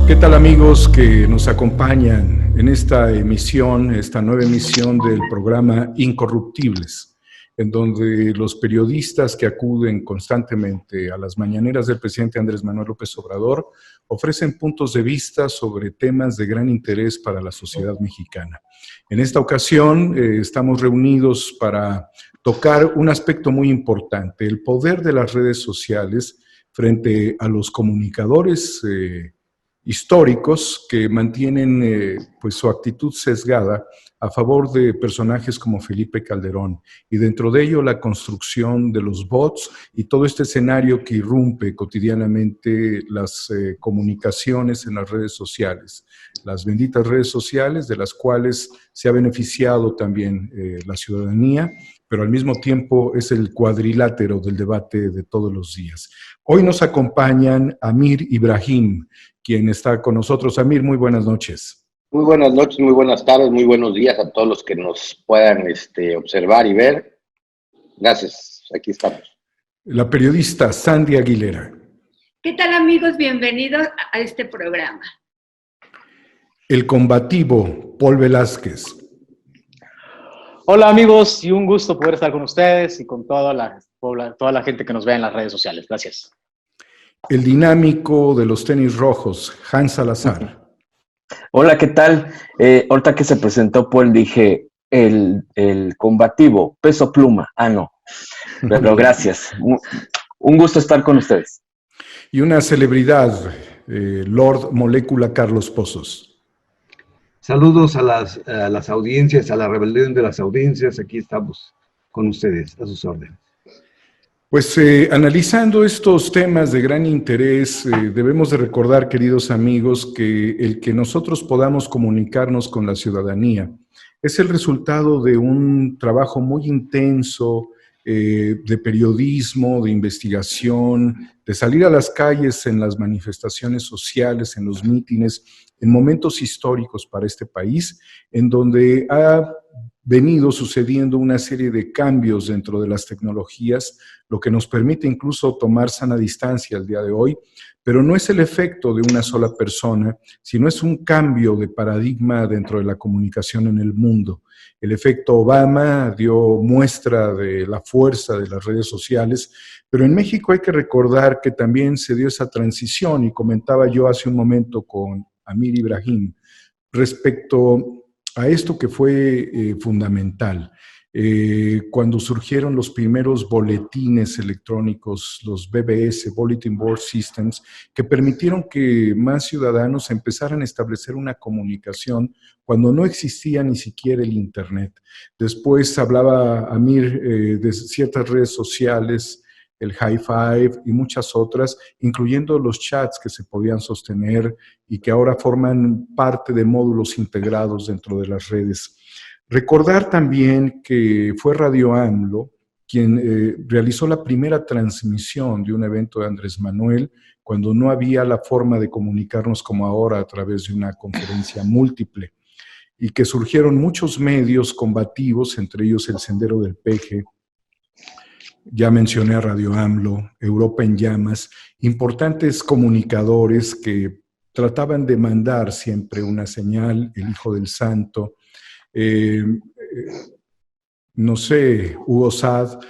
¿Qué tal, amigos que nos acompañan en esta emisión, esta nueva emisión del programa Incorruptibles, en donde los periodistas que acuden constantemente a las mañaneras del presidente Andrés Manuel López Obrador ofrecen puntos de vista sobre temas de gran interés para la sociedad mexicana? En esta ocasión estamos reunidos para tocar un aspecto muy importante, el poder de las redes sociales frente a los comunicadores históricos que mantienen pues su actitud sesgada a favor de personajes como Felipe Calderón, y dentro de ello la construcción de los bots y todo este escenario que irrumpe cotidianamente las comunicaciones en las redes sociales, las benditas redes sociales de las cuales se ha beneficiado también la ciudadanía, pero al mismo tiempo es el cuadrilátero del debate de todos los días. Hoy nos acompañan Amir Ibrahim, quien está con nosotros. Amir, muy buenas noches. Muy buenas noches, muy buenas tardes, muy buenos días a todos los que nos puedan observar y ver. Gracias, aquí estamos. La periodista Sandy Aguilera. ¿Qué tal, amigos? Bienvenidos a este programa. El combativo Paul Velázquez. Hola, amigos, y un gusto poder estar con ustedes y con toda la gente que nos ve en las redes sociales. Gracias. El dinámico de los tenis rojos, Hans Salazar. Hola, ¿qué tal? Ahorita que se presentó Paul dije el combativo, peso pluma. No, pero gracias. Un gusto estar con ustedes. Y una celebridad, Lord Molécula Carlos Pozos. Saludos a las audiencias, a la rebelión de las audiencias. Aquí estamos con ustedes, a sus órdenes. Pues analizando estos temas de gran interés, debemos de recordar, queridos amigos, que el que nosotros podamos comunicarnos con la ciudadanía es el resultado de un trabajo muy intenso de periodismo, de investigación, de salir a las calles en las manifestaciones sociales, en los mítines, en momentos históricos para este país, en donde ha venido sucediendo una serie de cambios dentro de las tecnologías, lo que nos permite incluso tomar sana distancia al día de hoy, pero no es el efecto de una sola persona, sino es un cambio de paradigma dentro de la comunicación en el mundo. El efecto Obama dio muestra de la fuerza de las redes sociales, pero en México hay que recordar que también se dio esa transición, y comentaba yo hace un momento con Amir Ibrahim, respecto a esto que fue fundamental. Cuando surgieron los primeros boletines electrónicos, los BBS, Bulletin Board Systems, que permitieron que más ciudadanos empezaran a establecer una comunicación cuando no existía ni siquiera el Internet. Después hablaba Amir de ciertas redes sociales, el High Five y muchas otras, incluyendo los chats que se podían sostener y que ahora forman parte de módulos integrados dentro de las redes. Recordar también que fue Radio AMLO quien realizó la primera transmisión de un evento de Andrés Manuel cuando no había la forma de comunicarnos como ahora a través de una conferencia múltiple, y que surgieron muchos medios combativos, entre ellos el Sendero del Peje. Ya mencioné a Radio AMLO, Europa en Llamas, importantes comunicadores que trataban de mandar siempre una señal, el Hijo del Santo, no sé, Hugo Sad,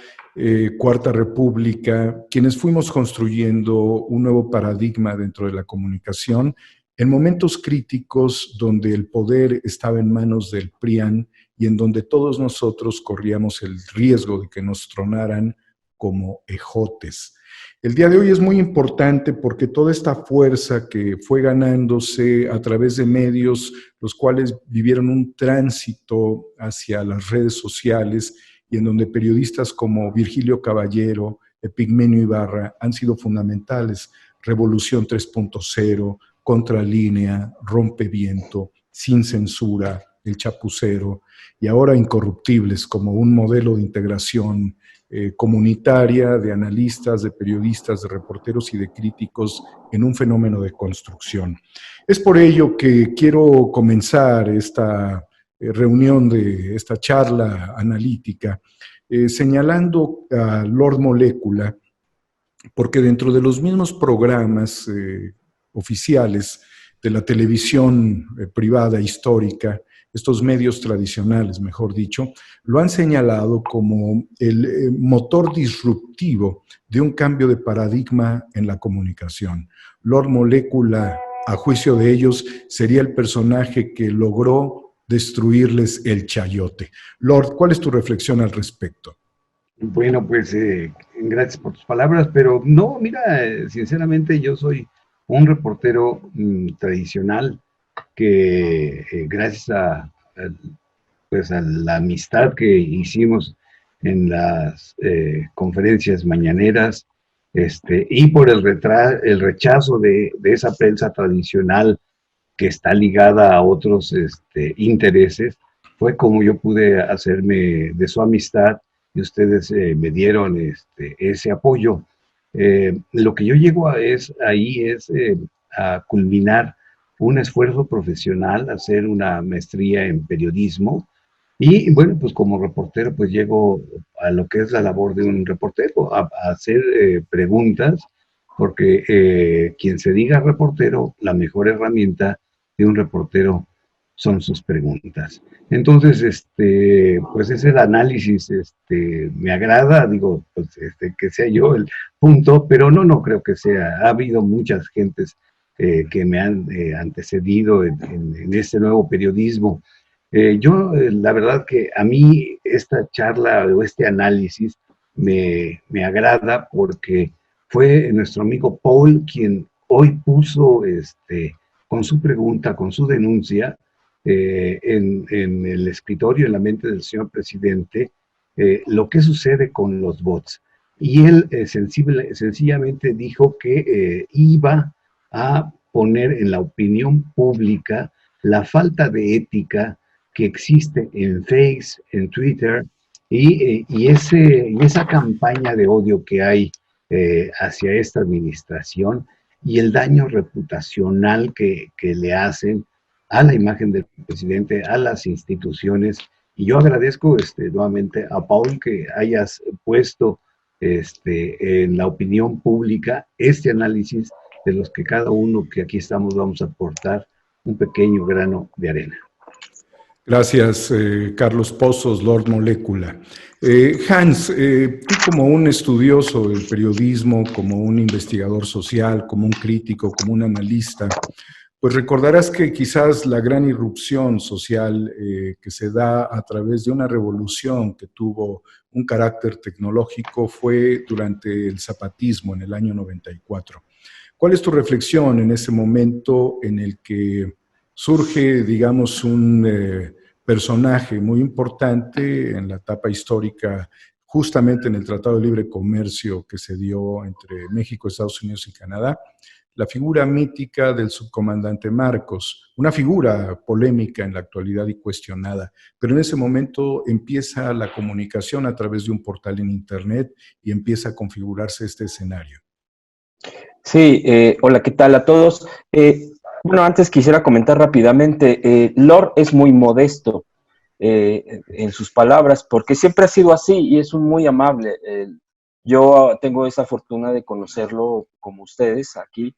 Cuarta República, quienes fuimos construyendo un nuevo paradigma dentro de la comunicación en momentos críticos donde el poder estaba en manos del PRIAN y en donde todos nosotros corríamos el riesgo de que nos tronaran como ejotes. El día de hoy es muy importante porque toda esta fuerza que fue ganándose a través de medios, los cuales vivieron un tránsito hacia las redes sociales y en donde periodistas como Virgilio Caballero, Epigmenio Ibarra han sido fundamentales. Revolución 3.0, Contralínea, Rompeviento, Sin Censura, El Chapucero, y ahora Incorruptibles como un modelo de integración comunitaria, de analistas, de periodistas, de reporteros y de críticos en un fenómeno de construcción. Es por ello que quiero comenzar esta reunión de esta charla analítica señalando a Lord Molécula, porque dentro de los mismos programas oficiales de la televisión privada histórica, estos medios tradicionales, mejor dicho, lo han señalado como el motor disruptivo de un cambio de paradigma en la comunicación. Lord Molecula, a juicio de ellos, sería el personaje que logró destruirles el chayote. Lord, ¿cuál es tu reflexión al respecto? Bueno, pues gracias por tus palabras, pero no, mira, sinceramente yo soy un reportero tradicional que gracias pues a la amistad que hicimos en las conferencias mañaneras, y por el rechazo de esa prensa tradicional que está ligada a otros intereses, fue como yo pude hacerme de su amistad y ustedes me dieron ese apoyo. Lo que yo llego ahí es a culminar un esfuerzo profesional, hacer una maestría en periodismo y bueno, pues como reportero pues llego a lo que es la labor de un reportero, a hacer preguntas, porque quien se diga reportero, la mejor herramienta de un reportero son sus preguntas. Entonces, pues ese el análisis, me agrada, digo, pues que sea yo el punto, pero no creo que sea. Ha habido muchas gentes que me han antecedido en este nuevo periodismo. La verdad que a mí esta charla o este análisis me agrada porque fue nuestro amigo Paul quien hoy puso con su pregunta, con su denuncia, en el escritorio, en la mente del señor presidente, lo que sucede con los bots. Y él sencillamente dijo que iba a poner en la opinión pública la falta de ética que existe en Face, en Twitter, y esa campaña de odio que hay hacia esta administración y el daño reputacional que le hacen a la imagen del presidente, a las instituciones. Y yo agradezco nuevamente a Paul que hayas puesto en la opinión pública este análisis de los que cada uno que aquí estamos vamos a aportar un pequeño grano de arena. Gracias, Carlos Pozos, Lord Molecula. Hans, tú como un estudioso del periodismo, como un investigador social, como un crítico, como un analista, pues recordarás que quizás la gran irrupción social que se da a través de una revolución que tuvo un carácter tecnológico fue durante el zapatismo en el año 94. ¿Cuál es tu reflexión en ese momento en el que surge, digamos, un personaje muy importante en la etapa histórica, justamente en el Tratado de Libre Comercio que se dio entre México, Estados Unidos y Canadá, la figura mítica del subcomandante Marcos, una figura polémica en la actualidad y cuestionada, pero en ese momento empieza la comunicación a través de un portal en Internet y empieza a configurarse este escenario? Sí, hola, ¿qué tal a todos? Bueno, antes quisiera comentar rápidamente, Lord es muy modesto en sus palabras, porque siempre ha sido así y es un muy amable. Yo tengo esa fortuna de conocerlo como ustedes aquí,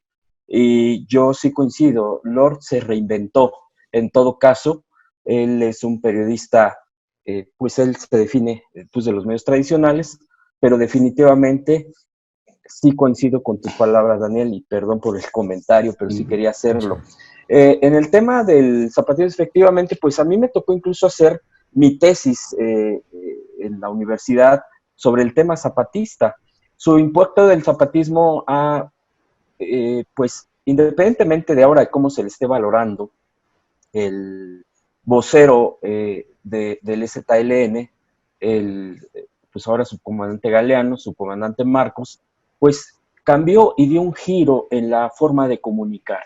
y yo sí coincido, Lord se reinventó. En todo caso, él es un periodista, pues él se define pues, de los medios tradicionales, pero definitivamente sí coincido con tus palabras, Daniel, y perdón por el comentario, pero sí quería hacerlo. En el tema del zapatismo, efectivamente, pues a mí me tocó incluso hacer mi tesis en la universidad sobre el tema zapatista. Su impacto del zapatismo ha, pues, independientemente de ahora de cómo se le esté valorando, el vocero del ZLN, pues ahora subcomandante Galeano, subcomandante Marcos, pues cambió y dio un giro en la forma de comunicar.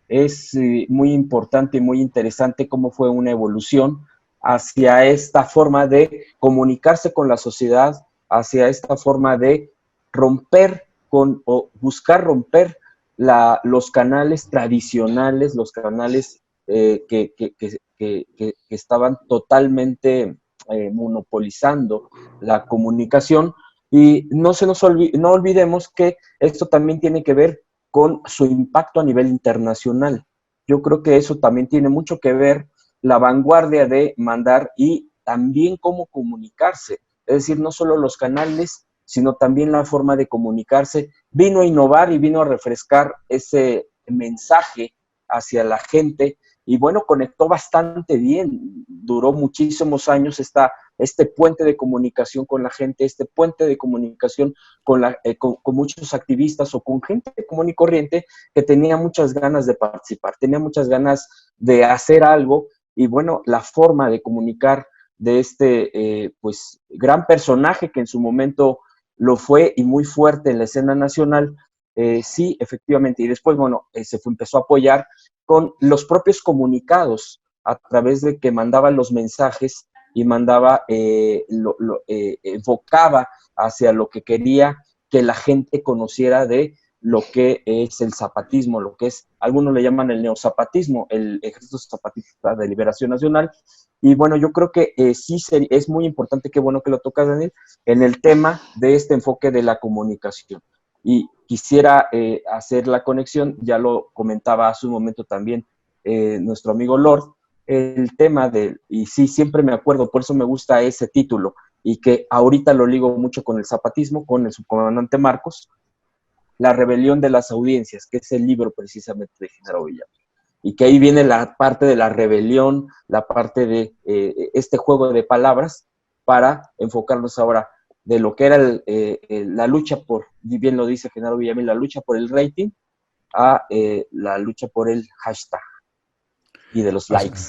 Es muy importante y muy interesante cómo fue una evolución hacia esta forma de comunicarse con la sociedad, hacia esta forma de romper o buscar romper los canales tradicionales, los canales que estaban totalmente monopolizando la comunicación. Y no olvidemos que esto también tiene que ver con su impacto a nivel internacional. yo creo que eso también tiene mucho que ver la vanguardia de mandar y también cómo comunicarse. Es decir, no solo los canales, sino también la forma de comunicarse. Vino a innovar y vino a refrescar ese mensaje hacia la gente y bueno, conectó bastante bien. Duró muchísimos años este puente de comunicación con la gente, este puente de comunicación con muchos activistas o con gente común y corriente que tenía muchas ganas de participar, tenía muchas ganas de hacer algo y bueno, la forma de comunicar de este pues gran personaje que en su momento lo fue y muy fuerte en la escena nacional, sí, efectivamente, y después, bueno, empezó a apoyar con los propios comunicados a través de que mandaba los mensajes y mandaba, enfocaba hacia lo que quería que la gente conociera de lo que es el zapatismo, lo que es, algunos le llaman el neozapatismo, el Ejército Zapatista de Liberación Nacional. Y bueno, yo creo que sí es muy importante, qué bueno que lo tocas, Daniel, en el tema de este enfoque de la comunicación. Y quisiera hacer la conexión, ya lo comentaba hace un momento también nuestro amigo Lord, el tema y sí, siempre me acuerdo, por eso me gusta ese título, y que ahorita lo ligo mucho con el zapatismo, con el subcomandante Marcos, La rebelión de las audiencias, que es el libro precisamente de Genaro Villamil. Y que ahí viene la parte de la rebelión, la parte de este juego de palabras, para enfocarnos ahora de lo que era la lucha por, y bien lo dice Genaro Villamil, la lucha por el rating, a la lucha por el hashtag y de los likes.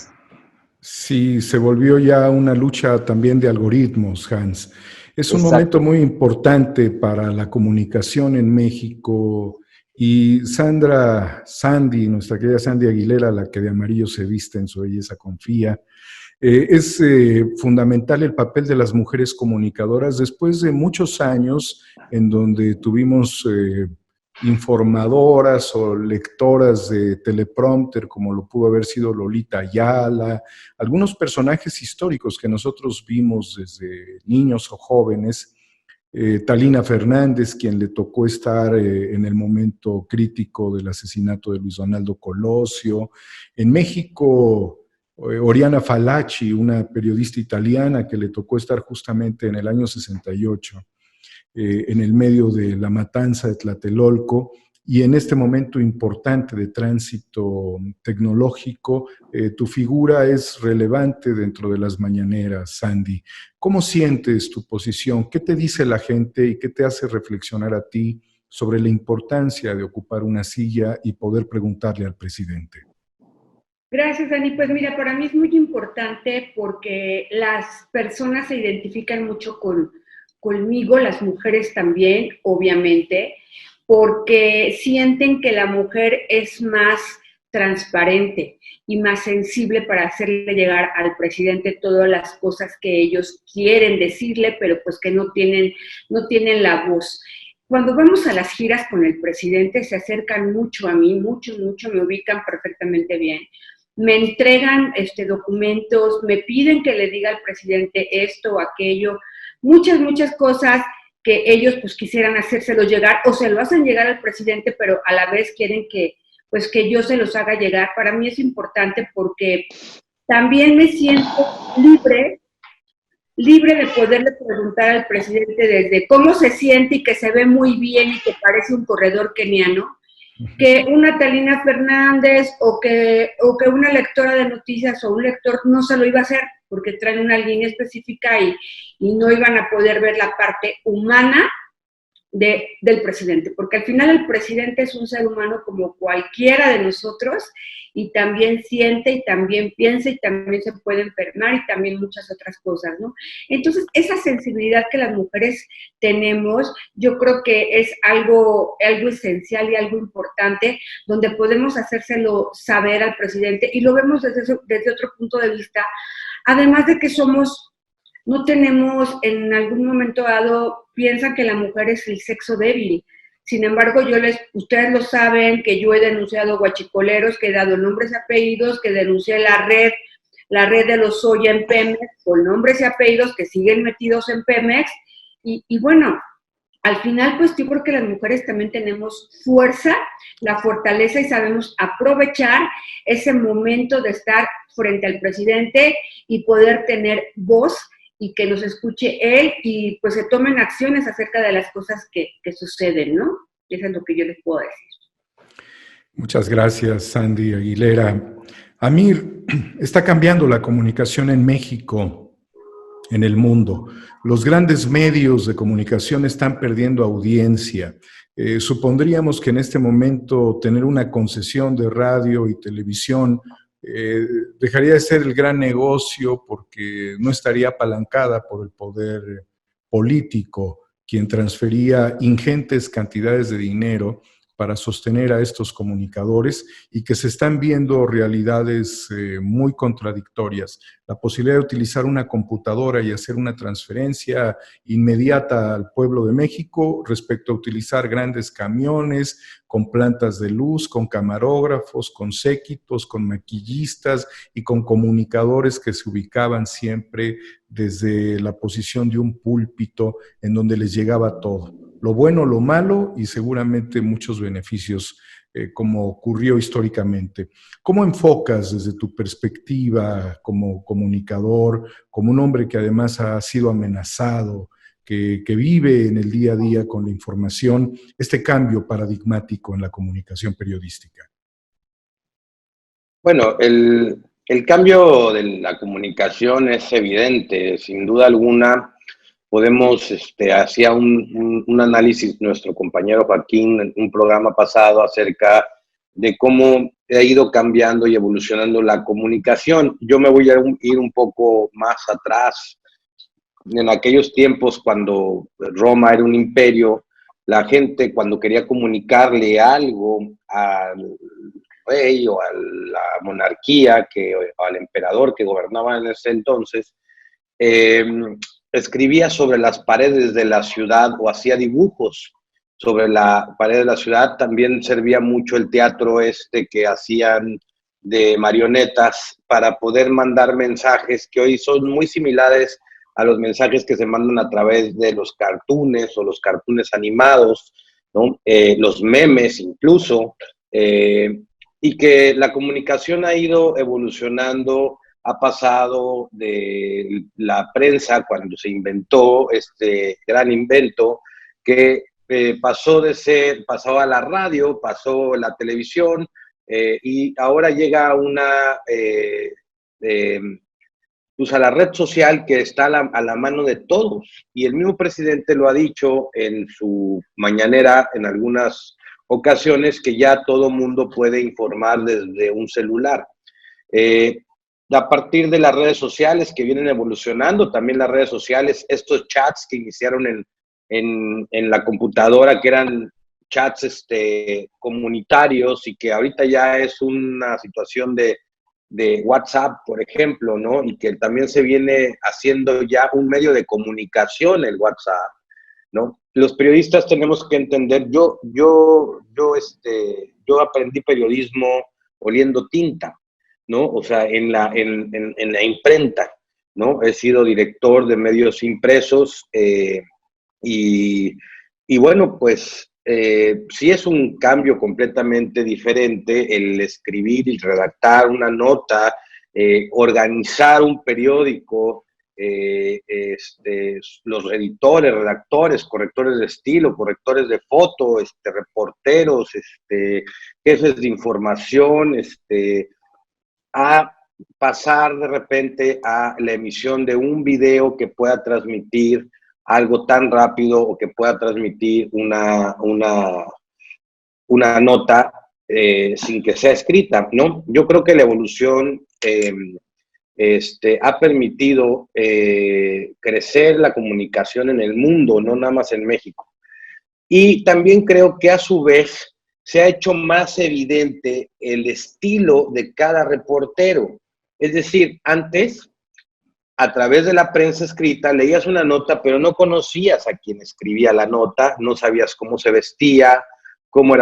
Sí, se volvió ya una lucha también de algoritmos, Hans. Es un momento muy importante para la comunicación en México y Sandy, nuestra querida Sandy Aguilera, la que de amarillo se viste, en su belleza confía, es fundamental el papel de las mujeres comunicadoras después de muchos años en donde tuvimos informadoras o lectoras de teleprompter, como lo pudo haber sido Lolita Ayala, algunos personajes históricos que nosotros vimos desde niños o jóvenes, Talina Fernández, quien le tocó estar en el momento crítico del asesinato de Luis Donaldo Colosio. En México, Oriana Fallaci, una periodista italiana que le tocó estar justamente en el año 68, en el medio de la matanza de Tlatelolco, y en este momento importante de tránsito tecnológico, tu figura es relevante dentro de las mañaneras, Sandy. ¿Cómo sientes tu posición? ¿Qué te dice la gente y qué te hace reflexionar a ti sobre la importancia de ocupar una silla y poder preguntarle al presidente? Gracias, Dani. Pues mira, para mí es muy importante porque las personas se identifican mucho conmigo, las mujeres también, obviamente, porque sienten que la mujer es más transparente y más sensible para hacerle llegar al presidente todas las cosas que ellos quieren decirle, pero pues que no tienen la voz. Cuando vamos a las giras con el presidente, se acercan mucho a mí, mucho, me ubican perfectamente bien. Me entregan documentos, me piden que le diga al presidente esto o aquello, muchas cosas que ellos pues quisieran hacérselo llegar o se lo hacen llegar al presidente, pero a la vez quieren que yo se los haga llegar. Para mí es importante porque también me siento libre de poderle preguntar al presidente desde cómo se siente y que se ve muy bien y que parece un corredor keniano, que una Talina Fernández o que una lectora de noticias o un lector no se lo iba a hacer porque traen una línea específica y no iban a poder ver la parte humana del presidente, porque al final el presidente es un ser humano como cualquiera de nosotros y también siente y también piensa y también se puede enfermar y también muchas otras cosas, ¿no? Entonces, esa sensibilidad que las mujeres tenemos, yo creo que es algo esencial y algo importante, donde podemos hacérselo saber al presidente y lo vemos desde otro punto de vista, además de que no tenemos en algún momento dado, piensan que la mujer es el sexo débil. Sin embargo, ustedes lo saben, que yo he denunciado guachicoleros, que he dado nombres y apellidos, que denuncié la red de los Oya en Pemex, con nombres y apellidos que siguen metidos en Pemex. Y bueno, al final, pues yo creo que las mujeres también tenemos fuerza, la fortaleza y sabemos aprovechar ese momento de estar frente al presidente y poder tener voz y que nos escuche él y pues se tomen acciones acerca de las cosas que suceden, ¿no? Eso es lo que yo les puedo decir. Muchas gracias, Sandy Aguilera. Amir, está cambiando la comunicación en México, en el mundo. Los grandes medios de comunicación están perdiendo audiencia. Supondríamos que en este momento tener una concesión de radio y televisión dejaría de ser el gran negocio porque no estaría apalancada por el poder político, quien transfería ingentes cantidades de dinero para sostener a estos comunicadores y que se están viendo realidades muy contradictorias. La posibilidad de utilizar una computadora y hacer una transferencia inmediata al pueblo de México respecto a utilizar grandes camiones con plantas de luz, con camarógrafos, con séquitos, con maquillistas y con comunicadores que se ubicaban siempre desde la posición de un púlpito en donde les llegaba todo. Lo bueno, lo malo y seguramente muchos beneficios, como ocurrió históricamente. ¿Cómo enfocas desde tu perspectiva como comunicador, como un hombre que además ha sido amenazado, que vive en el día a día con la información, este cambio paradigmático en la comunicación periodística? Bueno, el cambio de la comunicación es evidente, sin duda alguna. Podemos, hacía un análisis nuestro compañero Joaquín en un programa pasado acerca de cómo ha ido cambiando y evolucionando la comunicación. Yo me voy a ir un poco más atrás. En aquellos tiempos, cuando Roma era un imperio, la gente cuando quería comunicarle algo al rey o a la monarquía, o al emperador que gobernaba en ese entonces, escribía sobre las paredes de la ciudad o hacía dibujos sobre la pared de la ciudad. También servía mucho el teatro que hacían de marionetas para poder mandar mensajes que hoy son muy similares a los mensajes que se mandan a través de los cartoons o los cartoons animados, ¿no? Los memes incluso, y que la comunicación ha ido evolucionando. Ha pasado de la prensa cuando se inventó este gran invento, que pasó a la radio, pasó a la televisión, y ahora llega pues a la red social que está a la mano de todos. Y el mismo presidente lo ha dicho en su mañanera en algunas ocasiones, que ya todo mundo puede informar desde un celular. A partir de las redes sociales que vienen evolucionando, también las redes sociales, estos chats que iniciaron en la computadora, que eran chats comunitarios y que ahorita ya es una situación de WhatsApp, por ejemplo, ¿no? Y que también se viene haciendo ya un medio de comunicación el WhatsApp, ¿no? Los periodistas tenemos que entender, yo aprendí periodismo oliendo tinta, ¿no? O sea, en la imprenta, ¿no? He sido director de medios impresos, y bueno, pues sí es un cambio completamente diferente el escribir y redactar una nota, organizar un periódico, los editores, redactores, correctores de estilo, correctores de foto, reporteros, jefes de información, a pasar de repente a la emisión de un video que pueda transmitir algo tan rápido o que pueda transmitir una nota sin que sea escrita, ¿no? Yo creo que la evolución ha permitido crecer la comunicación en el mundo, no nada más en México. Y también creo que a su vez se ha hecho más evidente el estilo de cada reportero. Es decir, antes, a través de la prensa escrita, leías una nota, pero no conocías a quien escribía la nota, no sabías cómo se vestía, cómo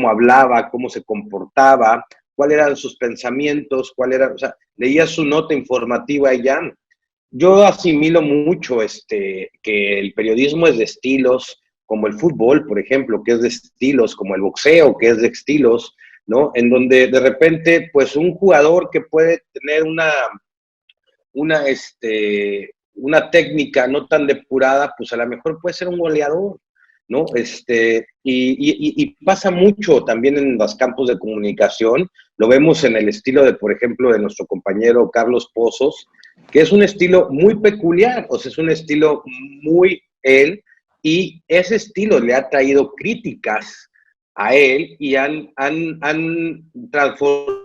hablaba, cómo se comportaba, cuáles eran sus pensamientos, o sea, leías su nota informativa y ya. yo asimilo mucho que el periodismo es de estilos, como el fútbol, por ejemplo, que es de estilos, como el boxeo, que es de estilos, ¿no? En donde de repente, pues un jugador que puede tener una, una técnica no tan depurada, pues a lo mejor puede ser un goleador, ¿no? Y pasa mucho también en los campos de comunicación, lo vemos en el estilo de, por ejemplo, de nuestro compañero Carlos Pozos, que es un estilo muy peculiar, o sea, es un estilo muy él, y ese estilo le ha traído críticas a él y han transformado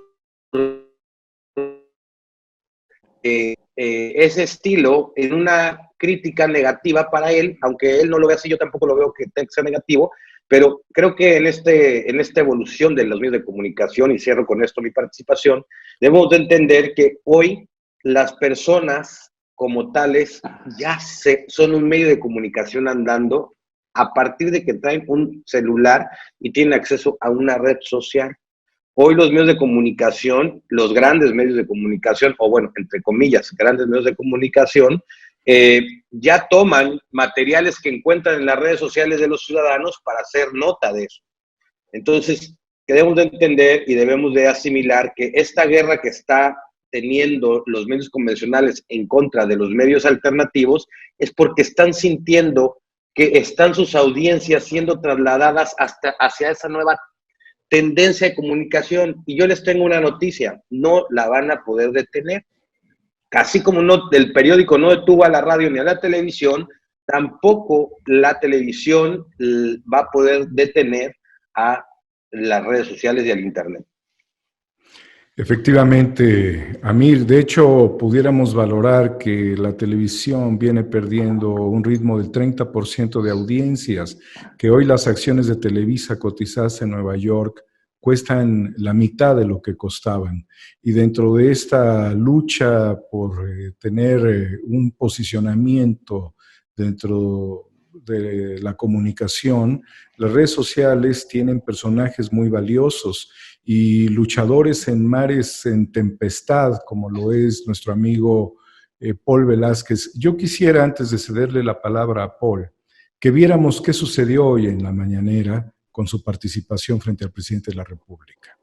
ese estilo en una crítica negativa para él, aunque él no lo vea así, yo tampoco lo veo que sea negativo, pero creo que en esta evolución de los medios de comunicación, y cierro con esto mi participación, debemos de entender que hoy las personas como tales ya son un medio de comunicación andando a partir de que traen un celular y tienen acceso a una red social. Hoy los medios de comunicación, los grandes medios de comunicación, o bueno, entre comillas, grandes medios de comunicación, ya toman materiales que encuentran en las redes sociales de los ciudadanos para hacer nota de eso. Entonces, debemos de entender y debemos de asimilar que esta guerra que está teniendo los medios convencionales en contra de los medios alternativos es porque están sintiendo que están sus audiencias siendo trasladadas hacia esa nueva tendencia de comunicación. Y yo les tengo una noticia, no la van a poder detener. Así como el periódico no detuvo a la radio ni a la televisión, tampoco la televisión va a poder detener a las redes sociales y al internet. Efectivamente, Amir, de hecho, pudiéramos valorar que la televisión viene perdiendo un ritmo del 30% de audiencias, que hoy las acciones de Televisa cotizadas en Nueva York cuestan la mitad de lo que costaban. Y dentro de esta lucha por tener un posicionamiento dentro de la comunicación, las redes sociales tienen personajes muy valiosos y luchadores en mares en tempestad, como lo es nuestro amigo Paul Velázquez. Yo quisiera, antes de cederle la palabra a Paul, que viéramos qué sucedió hoy en la mañanera con su participación frente al presidente de la República.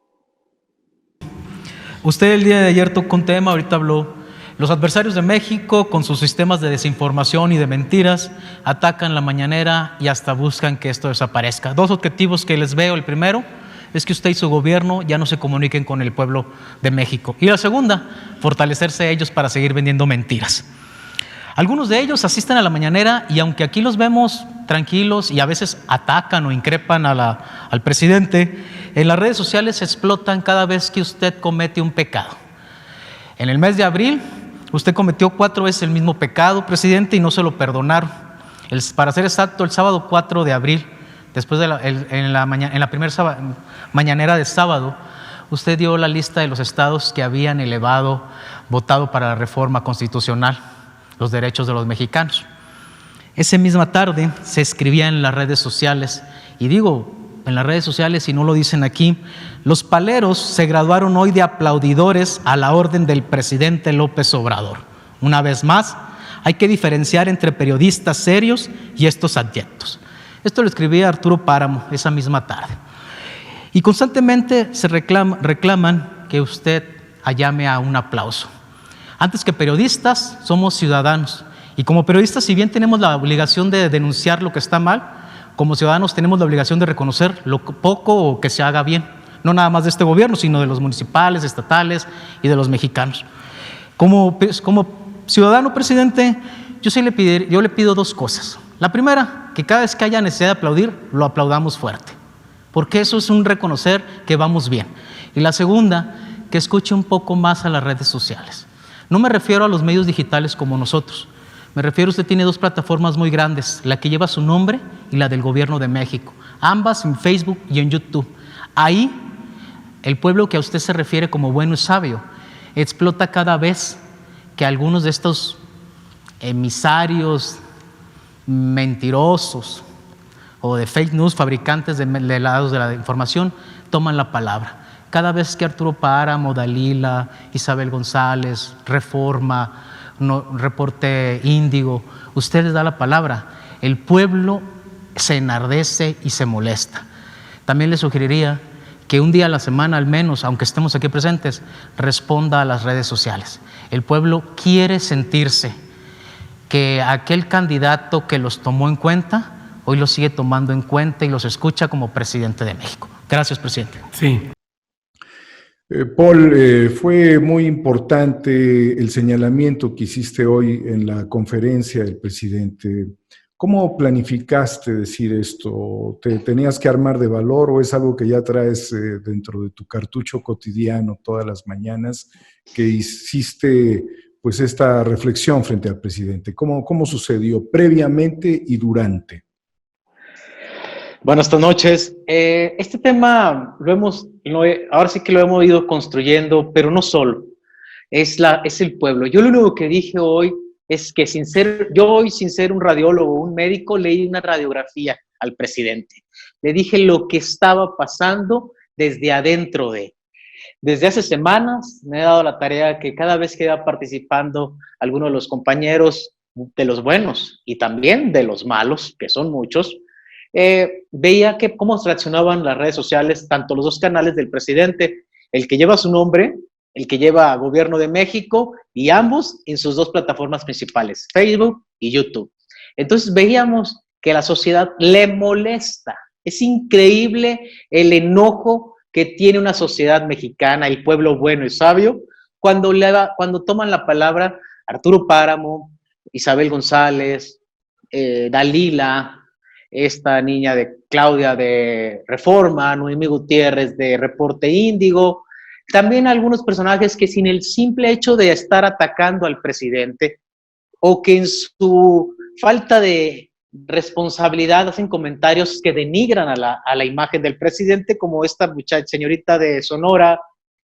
Usted el día de ayer tocó un tema, ahorita habló. Los adversarios de México, con sus sistemas de desinformación y de mentiras, atacan la mañanera y hasta buscan que esto desaparezca. Dos objetivos que les veo. El primero es que usted y su gobierno ya no se comuniquen con el pueblo de México. Y la segunda, fortalecerse ellos para seguir vendiendo mentiras. Algunos de ellos asisten a la mañanera y aunque aquí los vemos tranquilos y a veces atacan o increpan al presidente, en las redes sociales explotan cada vez que usted comete un pecado. En el mes de abril, usted cometió 4 veces el mismo pecado, presidente, y no se lo perdonaron. Para ser exacto, el sábado 4 de abril, después de en la primera mañanera de sábado, usted dio la lista de los estados que habían votado para la reforma constitucional, los derechos de los mexicanos. Esa misma tarde se escribía en las redes sociales, y digo en las redes sociales y no lo dicen aquí, los paleros se graduaron hoy de aplaudidores a la orden del presidente López Obrador. Una vez más, hay que diferenciar entre periodistas serios y estos adyectos. Esto lo escribía Arturo Páramo esa misma tarde. Y constantemente se reclaman que usted llame a un aplauso. Antes que periodistas, somos ciudadanos. Y como periodistas, si bien tenemos la obligación de denunciar lo que está mal, como ciudadanos tenemos la obligación de reconocer lo poco o que se haga bien. No nada más de este gobierno, sino de los municipales, estatales y de los mexicanos. Como ciudadano, presidente, yo le pido 2 cosas. La primera, que cada vez que haya necesidad de aplaudir, lo aplaudamos fuerte. Porque eso es un reconocer que vamos bien. Y la segunda, que escuche un poco más a las redes sociales. No me refiero a los medios digitales como nosotros. Me refiero, usted tiene 2 plataformas muy grandes, la que lleva su nombre y la del Gobierno de México. Ambas en Facebook y en YouTube. Ahí, el pueblo que a usted se refiere como bueno y sabio, explota cada vez que algunos de estos emisarios mentirosos o de fake news, fabricantes de lados de la información, toman la palabra. Cada vez que Arturo Páramo, Dalila, Isabel González, Reforma, Reporte Índigo, usted les da la palabra. El pueblo se enardece y se molesta. También le sugeriría que un día a la semana al menos, aunque estemos aquí presentes, responda a las redes sociales. El pueblo quiere sentirse que aquel candidato que los tomó en cuenta, hoy los sigue tomando en cuenta y los escucha como presidente de México. Gracias, presidente. Sí. Paul, fue muy importante el señalamiento que hiciste hoy en la conferencia del presidente. ¿Cómo planificaste decir esto? ¿Te tenías que armar de valor o es algo que ya traes dentro de tu cartucho cotidiano todas las mañanas que hiciste pues esta reflexión frente al presidente? ¿Cómo sucedió previamente y Buenas noches. Este tema ahora sí que lo hemos ido construyendo, pero no solo, es el pueblo. Yo lo único que dije hoy es que sin ser un radiólogo, un médico, leí una radiografía al presidente. Le dije lo que estaba pasando desde adentro de él. Desde hace semanas me he dado la tarea que cada vez que iba participando alguno de los compañeros, de los buenos y también de los malos, que son muchos, veía cómo reaccionaban las redes sociales, tanto los dos canales del presidente, el que lleva su nombre, el que lleva Gobierno de México, y ambos en sus dos plataformas principales, Facebook y YouTube. Entonces veíamos que a la sociedad le molesta. Es increíble el enojo que tiene una sociedad mexicana, el pueblo bueno y sabio, cuando toman la palabra Arturo Páramo, Isabel González, Dalila, esta niña de Claudia de Reforma, Noemí Gutiérrez de Reporte Índigo, también algunos personajes que sin el simple hecho de estar atacando al presidente o que en su falta de responsabilidad hacen comentarios que denigran a la imagen del presidente, como esta señorita de Sonora,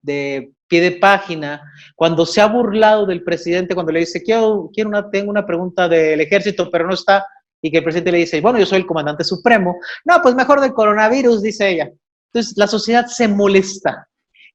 de pie de página, cuando se ha burlado del presidente, cuando le dice, tengo una pregunta del ejército, pero no está, y que el presidente le dice, bueno, yo soy el comandante supremo. No, pues mejor del coronavirus, dice ella. Entonces, la sociedad se molesta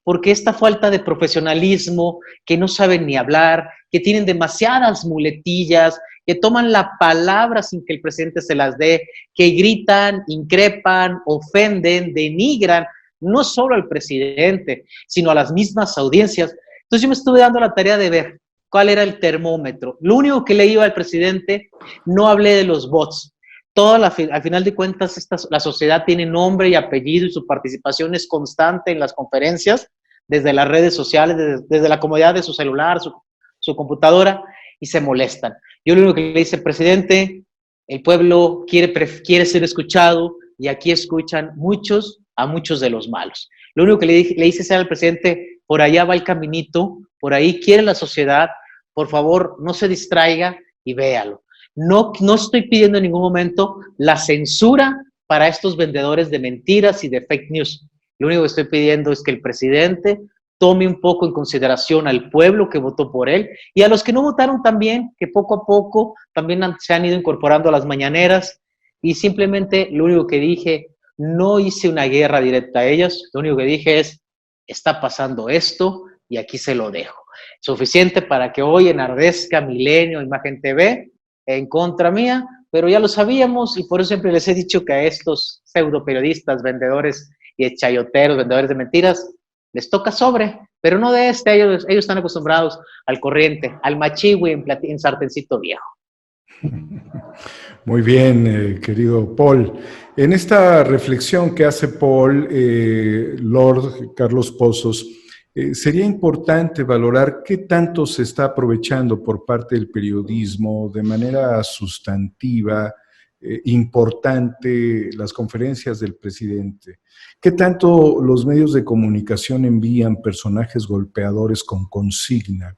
porque esta falta de profesionalismo, que no saben ni hablar, que tienen demasiadas muletillas, que toman la palabra sin que el presidente se las dé, que gritan, increpan, ofenden, denigran, no solo al presidente, sino a las mismas audiencias. Entonces yo me estuve dando la tarea de ver cuál era el termómetro. Lo único que le iba al presidente, no hablé de los bots. Al final de cuentas, la sociedad tiene nombre y apellido y su participación es constante en las conferencias, desde las redes sociales, desde la comodidad de su celular, su computadora, y se molestan. Yo lo único que le dice, presidente, el pueblo quiere ser escuchado y aquí escuchan a muchos de los malos. Lo único que le hice ser al presidente, por allá va el caminito, por ahí quiere la sociedad, por favor, no se distraiga y véalo. No estoy pidiendo en ningún momento la censura para estos vendedores de mentiras y de fake news. Lo único que estoy pidiendo es que el presidente tome un poco en consideración al pueblo que votó por él y a los que no votaron también, que poco a poco también se han ido incorporando a las mañaneras, y simplemente lo único que dije, no hice una guerra directa a ellos, lo único que dije es, está pasando esto y aquí se lo dejo. Suficiente para que hoy enardezca Milenio, Imagen TV, en contra mía, pero ya lo sabíamos y por eso siempre les he dicho que a estos pseudo periodistas, vendedores y chayoteros, vendedores de mentiras, les toca sobre, pero no de ellos están acostumbrados al corriente, al machigüe en sartencito viejo. Muy bien, querido Paul. En esta reflexión que hace Paul, Lord Carlos Pozos, sería importante valorar qué tanto se está aprovechando por parte del periodismo de manera sustantiva, importante, las conferencias del presidente. ¿Qué tanto los medios de comunicación envían personajes golpeadores con consigna?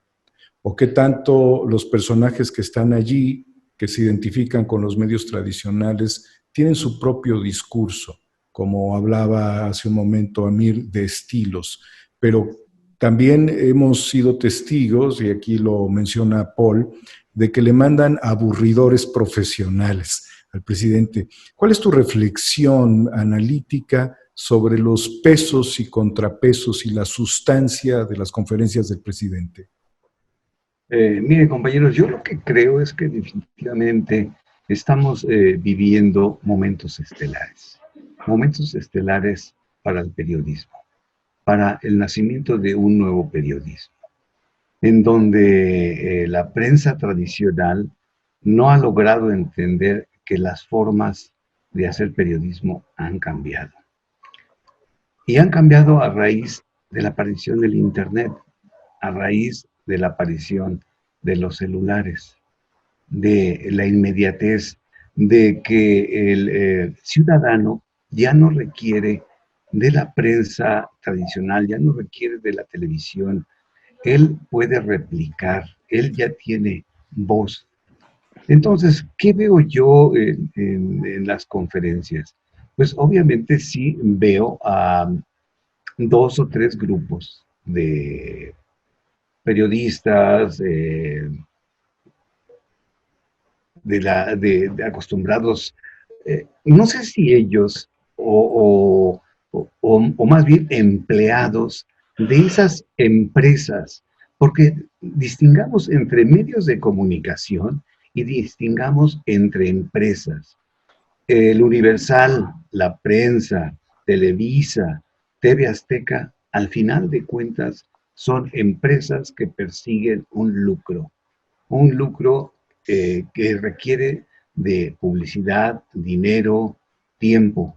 ¿O qué tanto los personajes que están allí, que se identifican con los medios tradicionales, tienen su propio discurso? Como hablaba hace un momento Amir, de estilos. Pero también hemos sido testigos, y aquí lo menciona Paul, de que le mandan aburridores profesionales al presidente. ¿Cuál es tu reflexión analítica sobre los pesos y contrapesos y la sustancia de las conferencias del presidente? Miren, compañeros, yo lo que creo es que definitivamente estamos viviendo momentos estelares para el periodismo, para el nacimiento de un nuevo periodismo, en donde la prensa tradicional no ha logrado entender que las formas de hacer periodismo han cambiado. Y han cambiado a raíz de la aparición del Internet, a raíz de la aparición de los celulares, de la inmediatez, de que el ciudadano ya no requiere de la prensa tradicional, ya no requiere de la televisión. Él puede replicar, él ya tiene voz. Entonces, ¿qué veo yo en las conferencias? Pues obviamente sí veo a 2 o 3 grupos de periodistas, de acostumbrados, no sé si ellos o más bien empleados de esas empresas, porque distingamos entre medios de comunicación y distingamos entre empresas. El Universal, la prensa, Televisa, TV Azteca, al final de cuentas, son empresas que persiguen un lucro que requiere de publicidad, dinero, tiempo.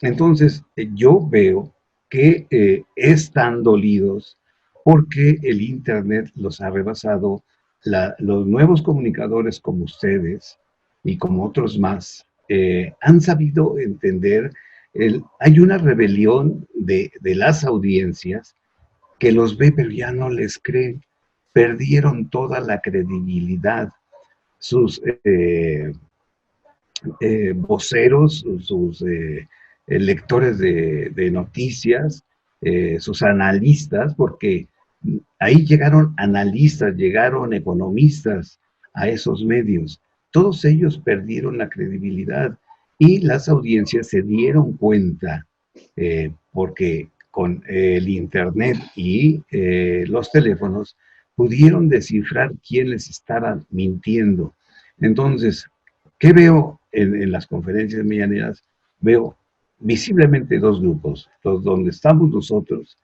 Entonces, yo veo que están dolidos porque el Internet los ha rebasado. Los nuevos comunicadores como ustedes y como otros más han sabido entender, hay una rebelión de las audiencias que los ve pero ya no les creen, perdieron toda la credibilidad. Sus voceros, sus lectores de noticias, sus analistas, porque ahí llegaron analistas, llegaron economistas a esos medios. Todos ellos perdieron la credibilidad y las audiencias se dieron cuenta, porque con el Internet y los teléfonos pudieron descifrar quién les estaba mintiendo. Entonces, ¿qué veo en las conferencias mañaneras? Veo visiblemente 2 grupos, donde estamos nosotros.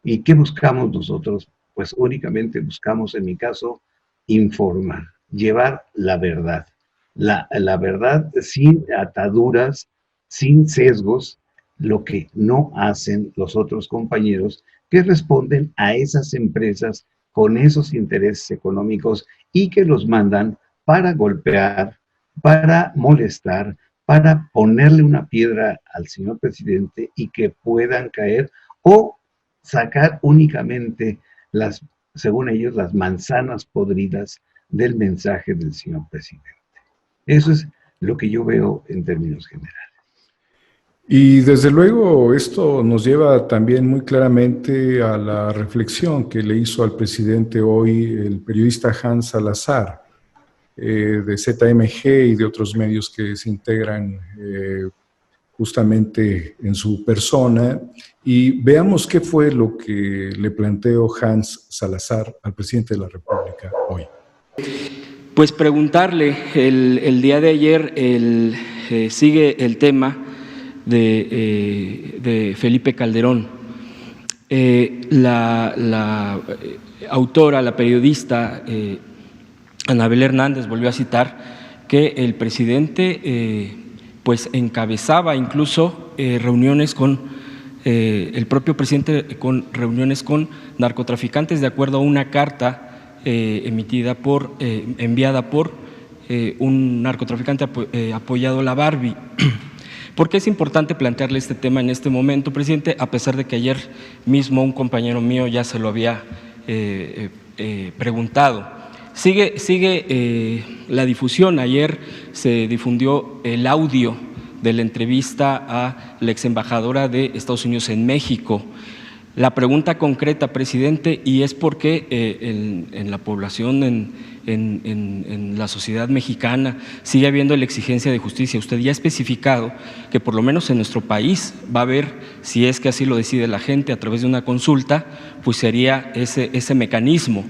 ¿Y qué buscamos nosotros? Pues únicamente buscamos, en mi caso, informar, llevar la verdad. La verdad sin ataduras, sin sesgos, lo que no hacen los otros compañeros que responden a esas empresas con esos intereses económicos y que los mandan para golpear, para molestar, para ponerle una piedra al señor presidente y que puedan caer o sacar únicamente según ellos, las manzanas podridas del mensaje del señor presidente. Eso es lo que yo veo en términos generales. Y desde luego esto nos lleva también muy claramente a la reflexión que le hizo al presidente hoy el periodista Hans Salazar, de ZMG y de otros medios que se integran justamente en su persona. Y veamos qué fue lo que le planteó Hans Salazar al presidente de la República hoy. Pues preguntarle, el día de ayer sigue el tema de Felipe Calderón. La autora, la periodista Anabel Hernández volvió a citar que el presidente pues encabezaba incluso reuniones con el propio presidente, con reuniones con narcotraficantes, de acuerdo a una carta enviada por un narcotraficante apoyado la Barbie. ¿Por qué es importante plantearle este tema en este momento, presidente? A pesar de que ayer mismo un compañero mío ya se lo había preguntado. Sigue la difusión. Ayer se difundió el audio de la entrevista a la ex embajadora de Estados Unidos en México. La pregunta concreta, presidente, y es por qué en la población, en la sociedad mexicana, sigue habiendo la exigencia de justicia. Usted ya ha especificado que por lo menos en nuestro país va a haber, si es que así lo decide la gente a través de una consulta, pues sería ese mecanismo.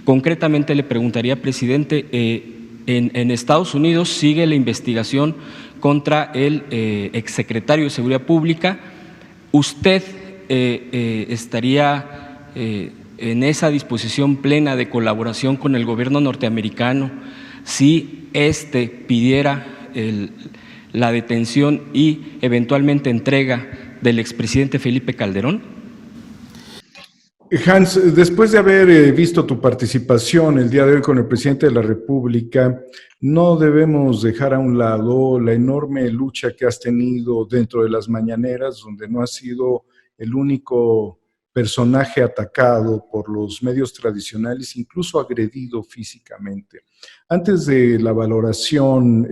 Concretamente le preguntaría, presidente, en Estados Unidos sigue la investigación contra el exsecretario de Seguridad Pública. ¿Usted estaría en esa disposición plena de colaboración con el gobierno norteamericano si éste pidiera la detención y eventualmente entrega del expresidente Felipe Calderón? Hans, después de haber visto tu participación el día de hoy con el presidente de la República, no debemos dejar a un lado la enorme lucha que has tenido dentro de las mañaneras, donde no has sido el único personaje atacado por los medios tradicionales, incluso agredido físicamente. Antes de la valoración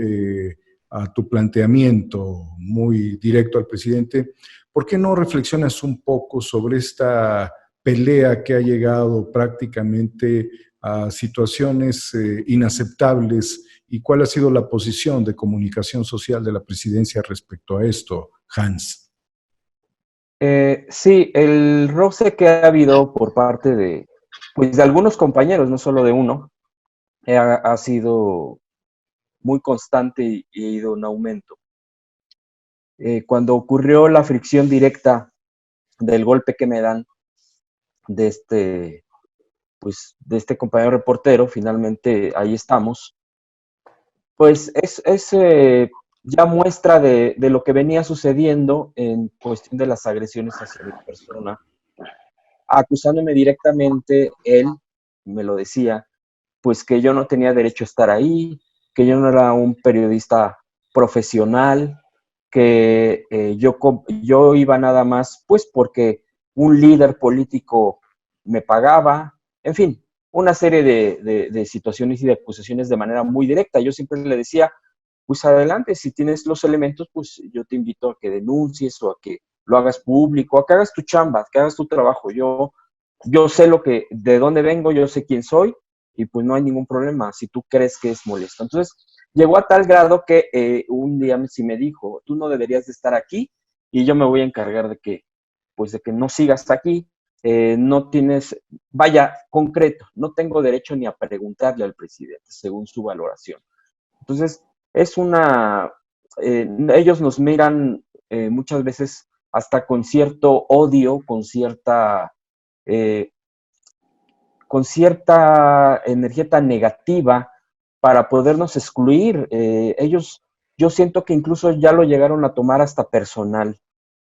a tu planteamiento muy directo al presidente, ¿por qué no reflexionas un poco sobre esta pelea que ha llegado prácticamente a situaciones inaceptables y cuál ha sido la posición de comunicación social de la presidencia respecto a esto, Hans? Sí, el roce que ha habido por parte de, pues, de algunos compañeros, no solo de uno, ha sido muy constante y ha ido en aumento. Cuando ocurrió la fricción directa del golpe que me dan de este compañero reportero, finalmente ahí estamos, pues es ya muestra de lo que venía sucediendo en cuestión de las agresiones hacia mi persona, acusándome directamente, él me lo decía, pues que yo no tenía derecho a estar ahí, que yo no era un periodista profesional, que yo iba nada más pues porque un líder político me pagaba, en fin, una serie de situaciones y de acusaciones de manera muy directa. Yo siempre le decía, pues adelante, si tienes los elementos, pues yo te invito a que denuncies o a que lo hagas público, a que hagas tu chamba, que hagas tu trabajo. Yo sé de dónde vengo, yo sé quién soy, y pues no hay ningún problema si tú crees que es molesto. Entonces, llegó a tal grado que un día sí me dijo, tú no deberías de estar aquí y yo me voy a encargar de que no sigas aquí. No tienes, vaya, concreto, no tengo derecho ni a preguntarle al presidente según su valoración. Entonces, ellos nos miran muchas veces hasta con cierto odio, con cierta energía tan negativa para podernos excluir. Yo siento que incluso ya lo llegaron a tomar hasta personal.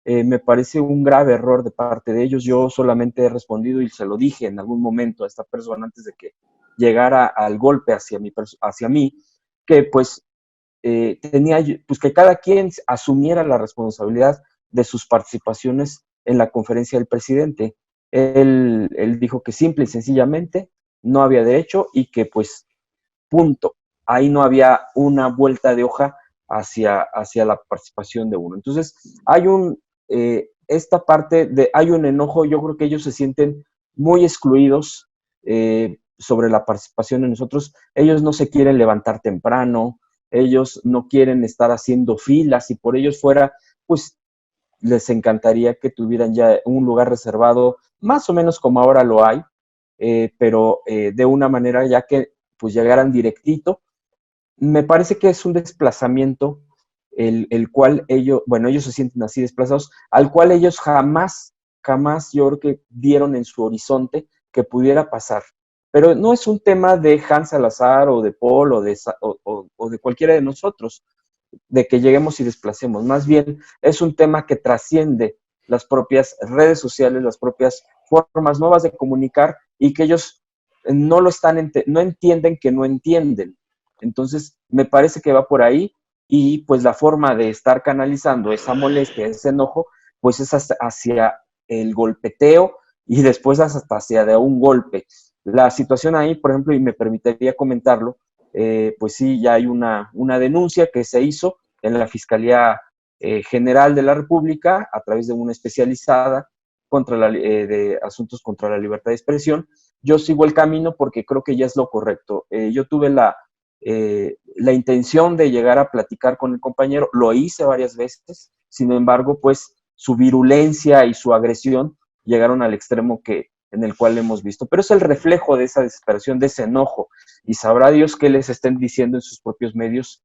Me parece un grave error de parte de ellos. Yo solamente he respondido y se lo dije en algún momento a esta persona antes de que llegara al golpe hacia mí, que pues pues que cada quien asumiera la responsabilidad de sus participaciones en la conferencia del presidente. Él dijo que simple y sencillamente no había derecho y que pues punto, ahí no había una vuelta de hoja hacia la participación de uno. Entonces hay hay un enojo, yo creo que ellos se sienten muy excluidos sobre la participación de nosotros. Ellos no se quieren levantar temprano, ellos no quieren estar haciendo filas, si por ellos fuera, pues les encantaría que tuvieran ya un lugar reservado, más o menos como ahora lo hay, pero de una manera ya que pues llegaran directito. Me parece que es un desplazamiento el cual ellos se sienten así desplazados, al cual ellos jamás yo creo que vieron en su horizonte que pudiera pasar. Pero no es un tema de Hans Salazar o de Paul o de cualquiera de nosotros, de que lleguemos y desplacemos. Más bien es un tema que trasciende las propias redes sociales, las propias formas nuevas de comunicar y que ellos no entienden que no entienden. Entonces, me parece que va por ahí y pues la forma de estar canalizando esa molestia, ese enojo, pues es hacia el golpeteo y después hasta hacia de un golpe. La situación ahí, por ejemplo, y me permitiría comentarlo, pues sí, ya hay una denuncia que se hizo en la Fiscalía General de la República a través de una especializada de asuntos contra la libertad de expresión. Yo sigo el camino porque creo que ya es lo correcto. Yo tuve la intención de llegar a platicar con el compañero, lo hice varias veces, sin embargo, pues su virulencia y su agresión llegaron al extremo que en el cual hemos visto, pero es el reflejo de esa desesperación, de ese enojo, y sabrá Dios qué les estén diciendo en sus propios medios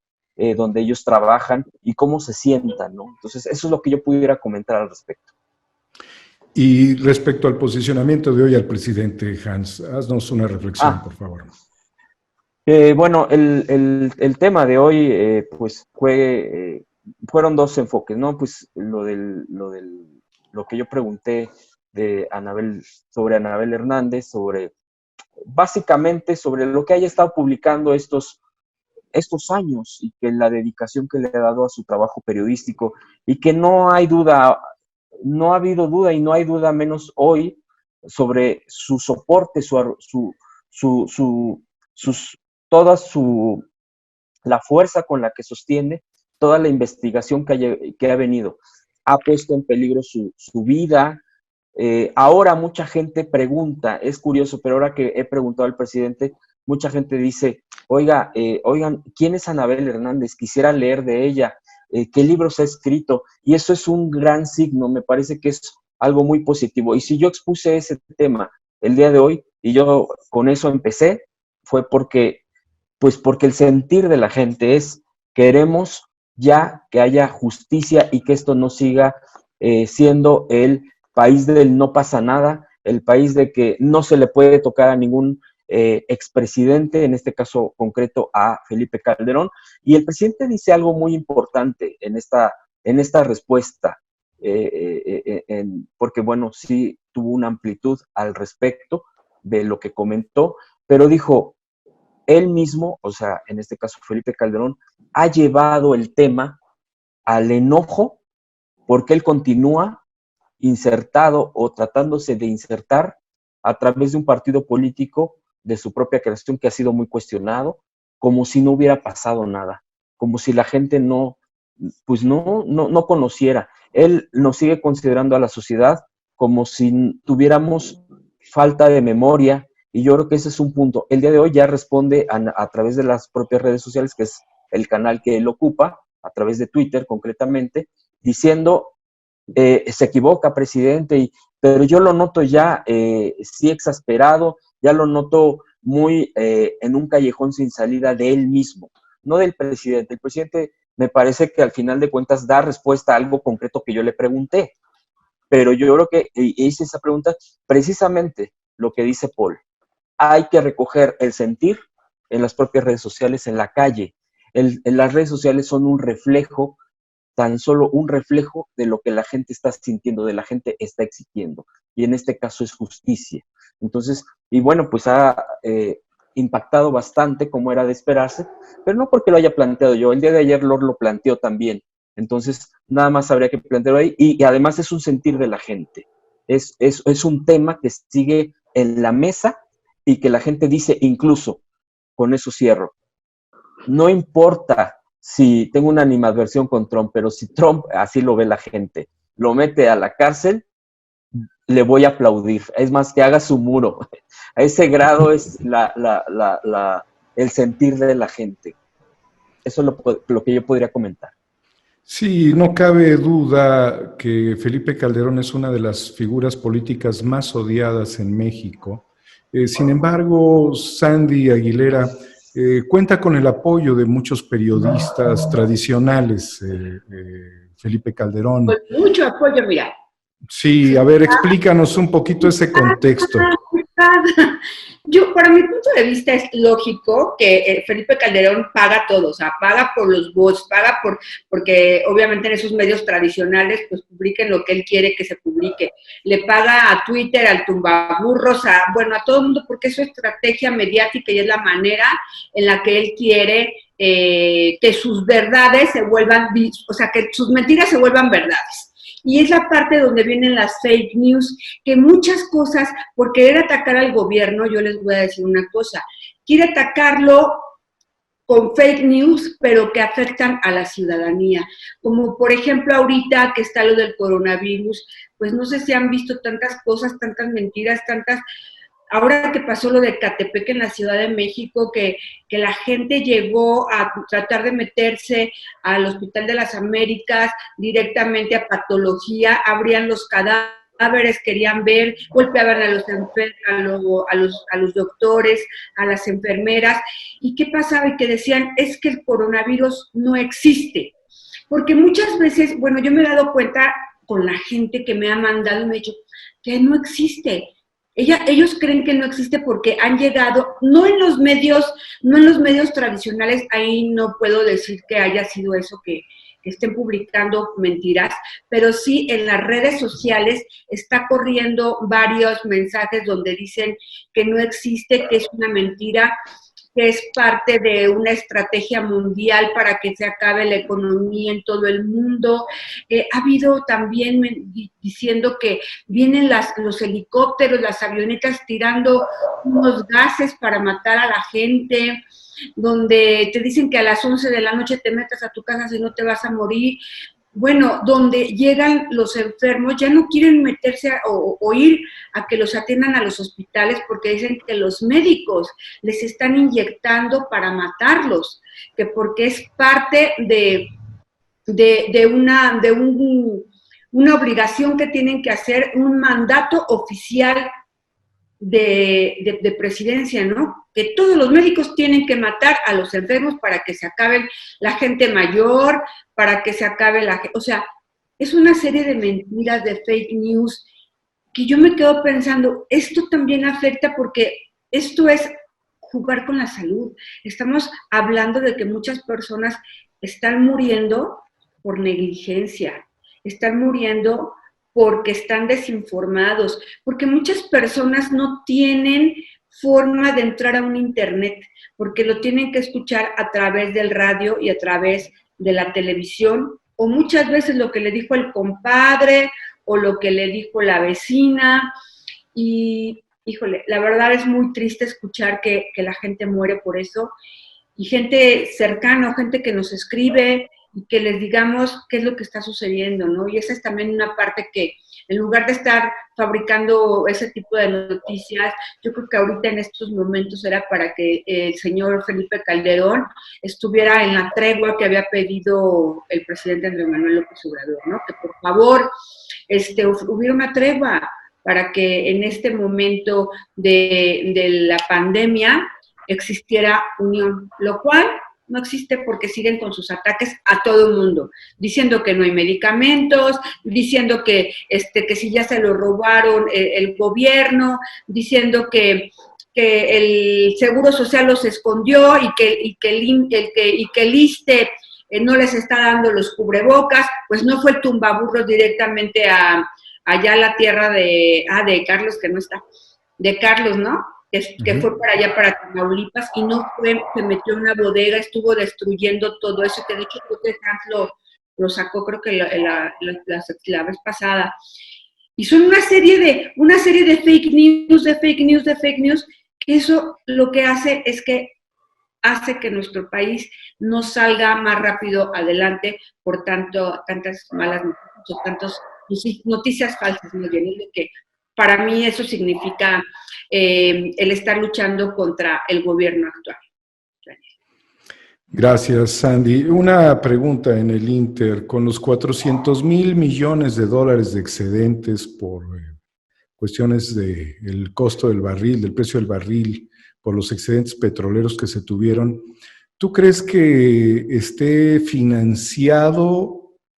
donde ellos trabajan y cómo se sientan, ¿no? Entonces, eso es lo que yo pudiera comentar al respecto. Y respecto al posicionamiento de hoy al presidente, Hans, haznos una reflexión, por favor. Bueno, el tema de hoy, pues, fueron dos enfoques, ¿no? Pues lo que yo pregunté sobre Anabel Hernández, básicamente sobre lo que haya estado publicando estos años y que la dedicación que le ha dado a su trabajo periodístico y que no hay duda, no ha habido duda y no hay duda menos hoy sobre su soporte, la fuerza con la que sostiene toda la investigación que ha venido. Ha puesto en peligro su vida. Ahora mucha gente pregunta, es curioso, pero ahora que he preguntado al presidente, mucha gente dice, oigan, ¿quién es Anabel Hernández? Quisiera leer de ella, qué libros ha escrito, y eso es un gran signo, me parece que es algo muy positivo. Y si yo expuse ese tema el día de hoy, y yo con eso empecé, fue porque el sentir de la gente es, queremos ya que haya justicia y que esto no siga siendo el país del no pasa nada, el país de que no se le puede tocar a ningún expresidente, en este caso concreto a Felipe Calderón. Y el presidente dice algo muy importante en esta respuesta, porque bueno, sí tuvo una amplitud al respecto de lo que comentó, pero dijo, él mismo, o sea, en este caso Felipe Calderón, ha llevado el tema al enojo porque él continúa insertado o tratándose de insertar a través de un partido político de su propia creación que ha sido muy cuestionado, como si no hubiera pasado nada, como si la gente no conociera. Él nos sigue considerando a la sociedad como si tuviéramos falta de memoria, y yo creo que ese es un punto. El día de hoy ya responde a través de las propias redes sociales, que es el canal que él ocupa, a través de Twitter concretamente, diciendo, se equivoca, presidente, pero yo lo noto ya sí exasperado, ya lo noto muy en un callejón sin salida de él mismo, no del presidente. El presidente me parece que al final de cuentas da respuesta a algo concreto que yo le pregunté, pero yo creo que hice esa pregunta precisamente lo que dice Paul. Hay que recoger el sentir en las propias redes sociales, en la calle. Las redes sociales son un reflejo, tan solo un reflejo de lo que la gente está sintiendo, de la gente está exigiendo. Y en este caso es justicia. Entonces, y bueno, pues ha impactado bastante, como era de esperarse, pero no porque lo haya planteado yo. El día de ayer Lord lo planteó también. Entonces, nada más habría que plantearlo ahí. Y además es un sentir de la gente. Es un tema que sigue en la mesa y que la gente dice, incluso, con eso cierro, no importa si tengo una animadversión con Trump, pero si Trump, así lo ve la gente, lo mete a la cárcel, le voy a aplaudir. Es más, que haga su muro. A ese grado es el sentir de la gente. Eso es lo que yo podría comentar. Sí, no cabe duda que Felipe Calderón es una de las figuras políticas más odiadas en México. Sin embargo, Sandy Aguilera cuenta con el apoyo de muchos periodistas tradicionales, Felipe Calderón. Pues mucho apoyo, mira. Sí, a ver, explícanos un poquito ese contexto. Para mi punto de vista es lógico que Felipe Calderón paga todo, o sea, paga por los bots, paga porque obviamente en esos medios tradicionales pues publiquen lo que él quiere que se publique, le paga a Twitter, al tumbaburros, a todo el mundo, porque es su estrategia mediática y es la manera en la que él quiere que sus verdades se vuelvan, o sea, que sus mentiras se vuelvan verdades. Y es la parte donde vienen las fake news, que muchas cosas, por querer atacar al gobierno, yo les voy a decir una cosa, quiere atacarlo con fake news, pero que afectan a la ciudadanía. Como por ejemplo ahorita que está lo del coronavirus, pues no sé si han visto tantas cosas, tantas mentiras, ahora que pasó lo de Catepec en la Ciudad de México, que la gente llegó a tratar de meterse al Hospital de las Américas, directamente a patología, abrían los cadáveres cadáveres, querían ver, golpeaban a los doctores, a las enfermeras. ¿Y qué pasaba? Y que decían, es que el coronavirus no existe. Porque muchas veces, bueno, yo me he dado cuenta con la gente que me ha mandado y me ha dicho que no existe. Ellos creen que no existe porque han llegado, no en los medios tradicionales, ahí no puedo decir que haya sido eso que estén publicando mentiras, pero sí en las redes sociales está corriendo varios mensajes donde dicen que no existe, que es una mentira, que es parte de una estrategia mundial para que se acabe la economía en todo el mundo. Ha habido también diciendo que vienen los helicópteros, las avionetas tirando unos gases para matar a la gente, donde te dicen que a las 11 de la noche te metas a tu casa si no te vas a morir. Bueno, donde llegan los enfermos, ya no quieren meterse o ir a que los atiendan a los hospitales porque dicen que los médicos les están inyectando para matarlos, que porque es parte de una obligación que tienen que hacer, un mandato oficial de presidencia, ¿no? Que todos los médicos tienen que matar a los enfermos para que se acabe la gente mayor, para que se acabe la gente, o sea, es una serie de mentiras, de fake news, que yo me quedo pensando, esto también afecta porque esto es jugar con la salud. Estamos hablando de que muchas personas están muriendo por negligencia, están muriendo porque están desinformados, porque muchas personas no tienen forma de entrar a un internet, porque lo tienen que escuchar a través del radio y a través de la televisión, o muchas veces lo que le dijo el compadre, o lo que le dijo la vecina, y híjole, la verdad es muy triste escuchar que la gente muere por eso, y gente cercana, gente que nos escribe, y que les digamos qué es lo que está sucediendo, ¿no? Y esa es también una parte que, en lugar de estar fabricando ese tipo de noticias, yo creo que ahorita en estos momentos era para que el señor Felipe Calderón estuviera en la tregua que había pedido el presidente Andrés Manuel López Obrador, ¿no? Que por favor hubiera una tregua para que en este momento de la pandemia existiera unión, lo cual no existe porque siguen con sus ataques a todo el mundo, diciendo que no hay medicamentos, diciendo que si ya se lo robaron el gobierno, diciendo que el Seguro Social los escondió y que el ISSSTE no les está dando los cubrebocas, pues no fue el tumbaburros directamente allá a la tierra de Carlos, que no está, de Carlos, ¿no? Que fue para allá, para Tamaulipas, y no fue, se metió en una bodega, estuvo destruyendo todo eso, que de hecho creo que Hans lo sacó, creo que la vez pasada. Y son una serie de fake news, que eso lo que hace es que hace que nuestro país no salga más rápido adelante por tantas malas noticias, o tantas noticias falsas, muy bien, es lo que para mí eso significa el estar luchando contra el gobierno actual. Gracias, Sandy. Una pregunta en el Inter. Con los 400,000 millones de dólares de excedentes por cuestiones del costo del barril, del precio del barril, por los excedentes petroleros que se tuvieron, ¿tú crees que esté financiado,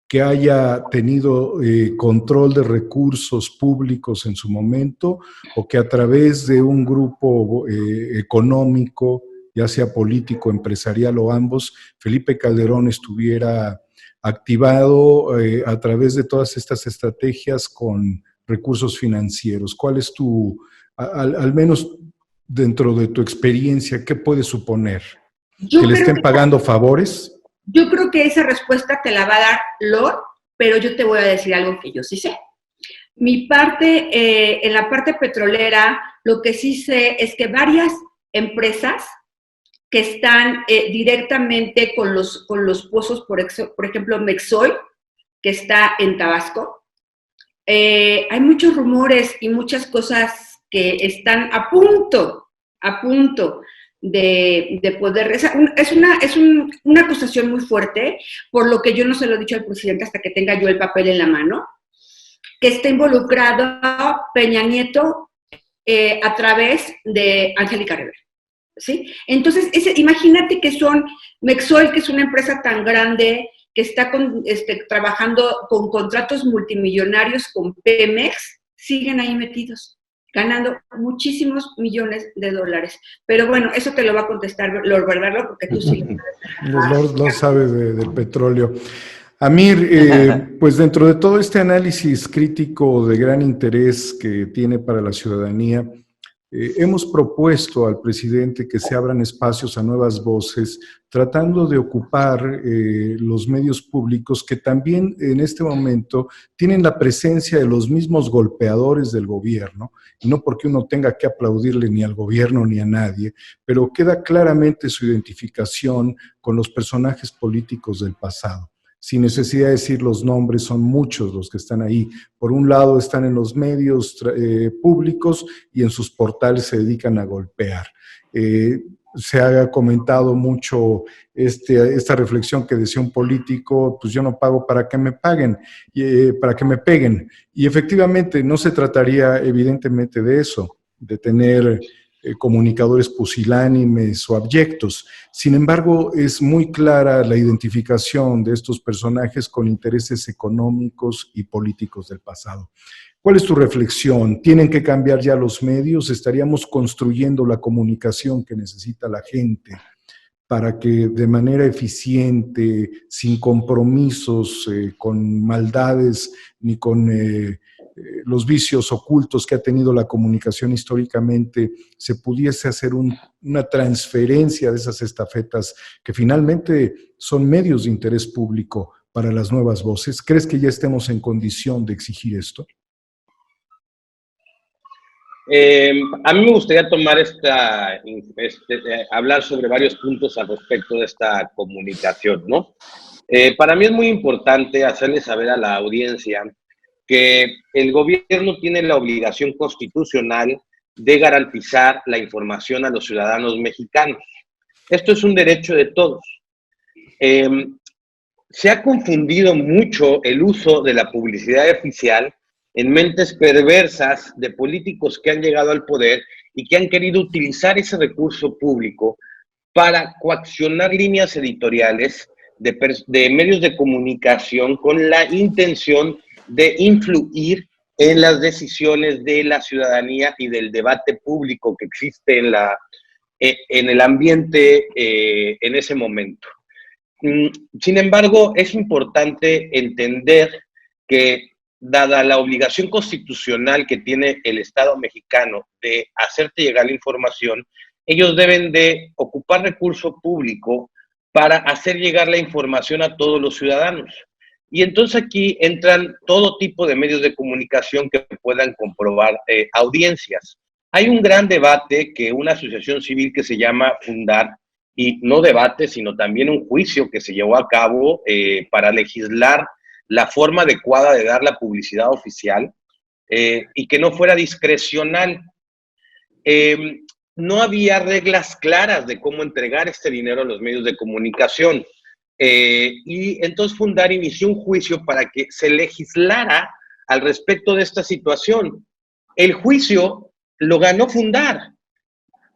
que haya tenido control de recursos públicos en su momento, o que a través de un grupo económico, ya sea político, empresarial o ambos, Felipe Calderón estuviera activado a través de todas estas estrategias con recursos financieros? ¿Cuál es al menos dentro de tu experiencia, qué puedes suponer? ¿Que le estén pagando favores? Yo creo que esa respuesta te la va a dar Lord, pero yo te voy a decir algo que yo sí sé. Mi parte, en la parte petrolera, lo que sí sé es que varias empresas que están directamente con los pozos, por ejemplo, Mexoil, que está en Tabasco, hay muchos rumores y muchas cosas que están a punto de poder, es una acusación muy fuerte, por lo que yo no se lo he dicho al presidente hasta que tenga yo el papel en la mano, que está involucrado Peña Nieto a través de Angélica Rivera, ¿sí? Entonces, imagínate que son Mexol, que es una empresa tan grande, que está trabajando con contratos multimillonarios con Pemex, siguen ahí metidos, ganando muchísimos millones de dólares. Pero bueno, eso te lo va a contestar Lord Verdadero, porque tú sí Lord sabe del petróleo. Amir, pues dentro de todo este análisis crítico de gran interés que tiene para la ciudadanía, hemos propuesto al presidente que se abran espacios a nuevas voces, tratando de ocupar los medios públicos que también en este momento tienen la presencia de los mismos golpeadores del gobierno, y no porque uno tenga que aplaudirle ni al gobierno ni a nadie, pero queda claramente su identificación con los personajes políticos del pasado. Sin necesidad de decir los nombres, son muchos los que están ahí. Por un lado están en los medios públicos y en sus portales se dedican a golpear. Se ha comentado mucho esta reflexión que decía un político, pues yo no pago para que me paguen, para que me peguen. Y efectivamente no se trataría evidentemente de eso, de tener comunicadores pusilánimes o abyectos. Sin embargo, es muy clara la identificación de estos personajes con intereses económicos y políticos del pasado. ¿Cuál es tu reflexión? ¿Tienen que cambiar ya los medios? ¿Estaríamos construyendo la comunicación que necesita la gente para que de manera eficiente, sin compromisos, con maldades ni con los vicios ocultos que ha tenido la comunicación históricamente, se pudiese hacer una transferencia de esas estafetas que finalmente son medios de interés público para las nuevas voces? ¿Crees que ya estemos en condición de exigir esto? A mí me gustaría tomar hablar sobre varios puntos al respecto de esta comunicación, ¿no? Para mí es muy importante hacerle saber a la audiencia que el gobierno tiene la obligación constitucional de garantizar la información a los ciudadanos mexicanos. Esto es un derecho de todos. Se ha confundido mucho el uso de la publicidad oficial en mentes perversas de políticos que han llegado al poder y que han querido utilizar ese recurso público para coaccionar líneas editoriales de medios de comunicación con la intención de influir en las decisiones de la ciudadanía y del debate público que existe en el ambiente en ese momento. Sin embargo, es importante entender que, dada la obligación constitucional que tiene el Estado mexicano de hacerte llegar la información, ellos deben de ocupar recurso público para hacer llegar la información a todos los ciudadanos. Y entonces aquí entran todo tipo de medios de comunicación que puedan comprobar audiencias. Hay un gran debate que una asociación civil que se llama Fundar, y no debate, sino también un juicio que se llevó a cabo para legislar la forma adecuada de dar la publicidad oficial y que no fuera discrecional. No había reglas claras de cómo entregar este dinero a los medios de comunicación. Y entonces Fundar inició un juicio para que se legislara al respecto de esta situación. El juicio lo ganó Fundar,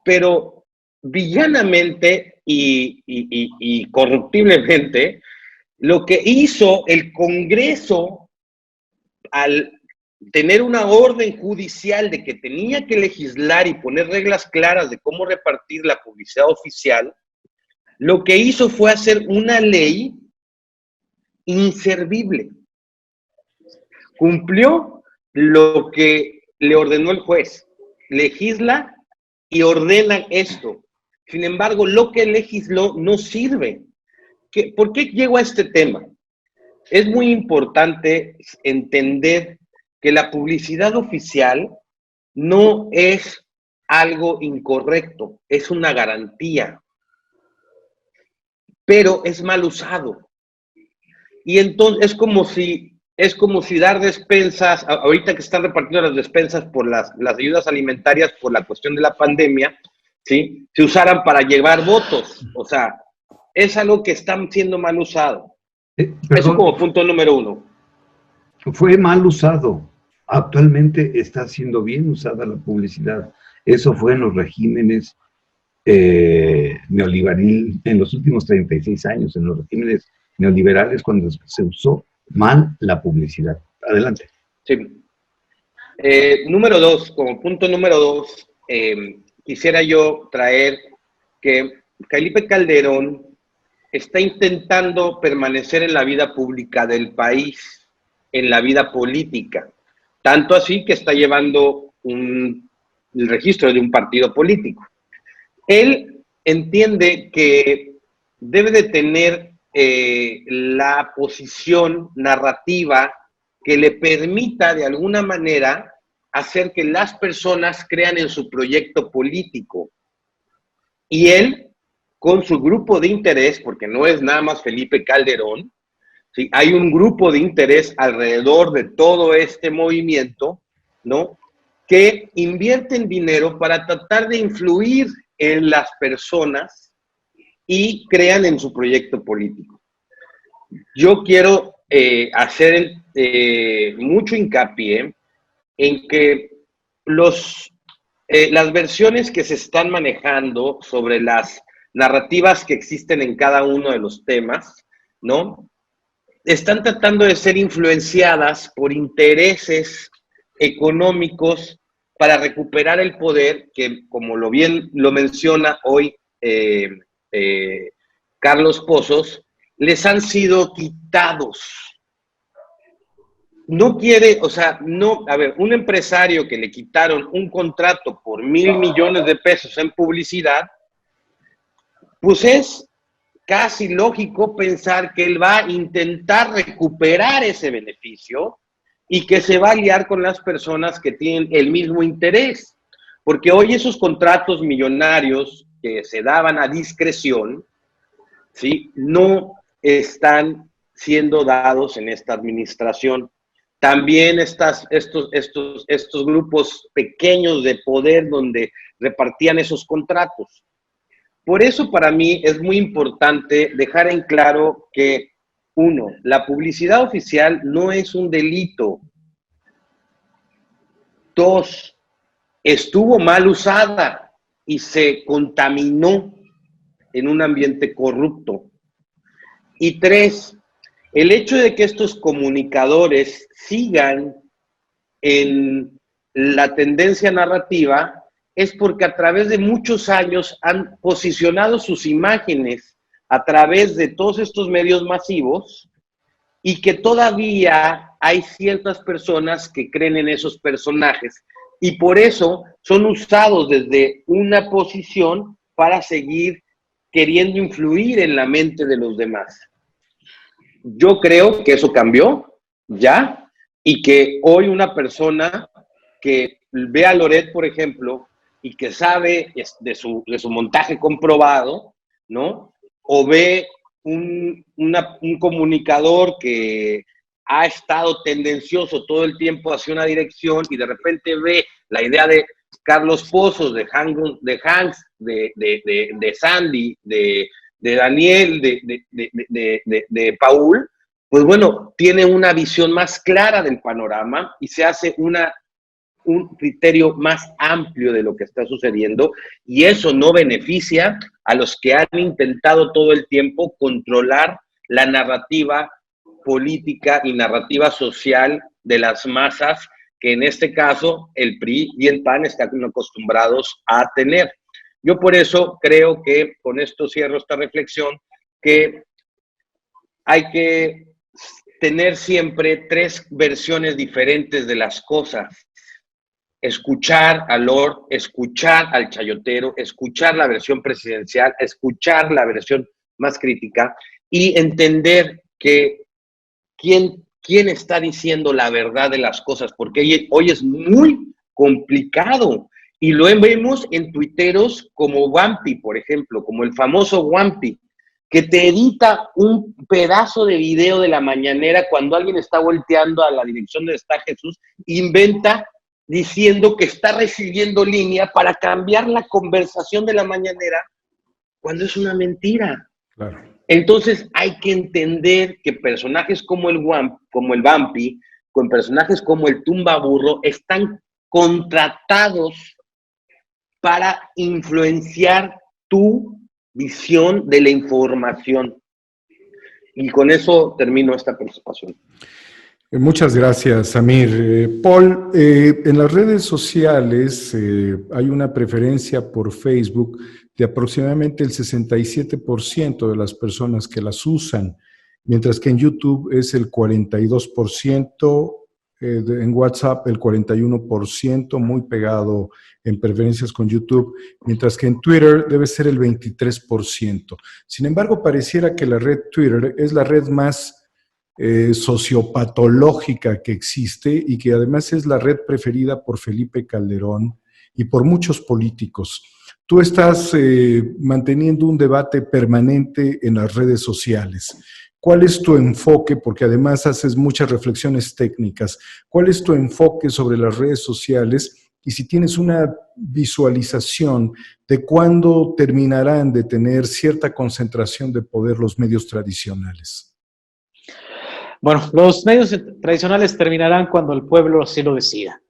pero villanamente y corruptiblemente, lo que hizo el Congreso al tener una orden judicial de que tenía que legislar y poner reglas claras de cómo repartir la publicidad oficial, lo que hizo fue hacer una ley inservible. Cumplió lo que le ordenó el juez, legisla y ordena esto. Sin embargo, lo que legisló no sirve. ¿Por qué llego a este tema? Es muy importante entender que la publicidad oficial no es algo incorrecto, es una garantía, pero es mal usado. Y entonces es como si dar despensas, ahorita que están repartiendo las despensas por las ayudas alimentarias por la cuestión de la pandemia, ¿sí?, se usaran para llevar votos. O sea, es algo que está siendo mal usado. Eso como punto número uno. fue mal usado. Actualmente está siendo bien usada la publicidad. Eso fue en los regímenes neoliberales, en los últimos 36 años, en los regímenes neoliberales, cuando se usó mal la publicidad. Adelante. Sí. Número dos, como punto número dos, quisiera yo traer que Felipe Calderón está intentando permanecer en la vida pública del país, en la vida política. Tanto así que está llevando el registro de un partido político. Él entiende que debe de tener la posición narrativa que le permita de alguna manera hacer que las personas crean en su proyecto político. Y él, con su grupo de interés, porque no es nada más Felipe Calderón, ¿sí? Hay un grupo de interés alrededor de todo este movimiento, ¿no?, que invierten dinero para tratar de influir en las personas y crean en su proyecto político. Yo quiero hacer mucho hincapié en que las versiones que se están manejando sobre las narrativas que existen en cada uno de los temas, ¿no?, están tratando de ser influenciadas por intereses económicos para recuperar el poder que, como bien lo menciona hoy Carlos Pozos, les han sido quitados. No quiere, o sea, no, a ver, un empresario que le quitaron un contrato por $1,000 millones de pesos en publicidad, pues es casi lógico pensar que él va a intentar recuperar ese beneficio y que se va a aliar con las personas que tienen el mismo interés. Porque hoy esos contratos millonarios que se daban a discreción, ¿sí?, no están siendo dados en esta administración. También estos grupos pequeños de poder donde repartían esos contratos. Por eso para mí es muy importante dejar en claro que, uno, la publicidad oficial no es un delito. Dos, estuvo mal usada y se contaminó en un ambiente corrupto. Y tres, el hecho de que estos comunicadores sigan en la tendencia narrativa es porque a través de muchos años han posicionado sus imágenes a través de todos estos medios masivos y que todavía hay ciertas personas que creen en esos personajes y por eso son usados desde una posición para seguir queriendo influir en la mente de los demás. Yo creo que eso cambió ya y que hoy una persona que ve a Loret, por ejemplo, y que sabe de su montaje comprobado, ¿no?, o ve un comunicador que ha estado tendencioso todo el tiempo hacia una dirección y de repente ve la idea de Carlos Pozos, de Hans, de Sandy, de Daniel, de Paul, pues bueno, tiene una visión más clara del panorama y se hace un criterio más amplio de lo que está sucediendo y eso no beneficia a los que han intentado todo el tiempo controlar la narrativa política y narrativa social de las masas que en este caso el PRI y el PAN están acostumbrados a tener. Yo por eso creo que con esto cierro esta reflexión, que hay que tener siempre tres versiones diferentes de las cosas. Escuchar al Lord, escuchar al chayotero, escuchar la versión presidencial, escuchar la versión más crítica y entender que quién está diciendo la verdad de las cosas, porque hoy es muy complicado y lo vemos en tuiteros como Wampi, por ejemplo, como el famoso Wampi, que te edita un pedazo de video de la mañanera cuando alguien está volteando a la dirección donde está Jesús, inventa diciendo que está recibiendo línea para cambiar la conversación de la mañanera cuando es una mentira. Claro. Entonces hay que entender que personajes como el Wampi con personajes como el Tumbaburro están contratados para influenciar tu visión de la información. Y con eso termino esta participación. Muchas gracias, Samir. Paul, en las redes sociales hay una preferencia por Facebook de aproximadamente el 67% de las personas que las usan, mientras que en YouTube es el 42%, en WhatsApp el 41%, muy pegado en preferencias con YouTube, mientras que en Twitter debe ser el 23%. Sin embargo, pareciera que la red Twitter es la red más sociopatológica que existe y que además es la red preferida por Felipe Calderón y por muchos políticos. Tú estás manteniendo un debate permanente en las redes sociales. ¿Cuál es tu enfoque? Porque además haces muchas reflexiones técnicas. ¿Cuál es tu enfoque sobre las redes sociales? Y si tienes una visualización de cuándo terminarán de tener cierta concentración de poder los medios tradicionales. Bueno, los medios tradicionales terminarán cuando el pueblo así lo decida.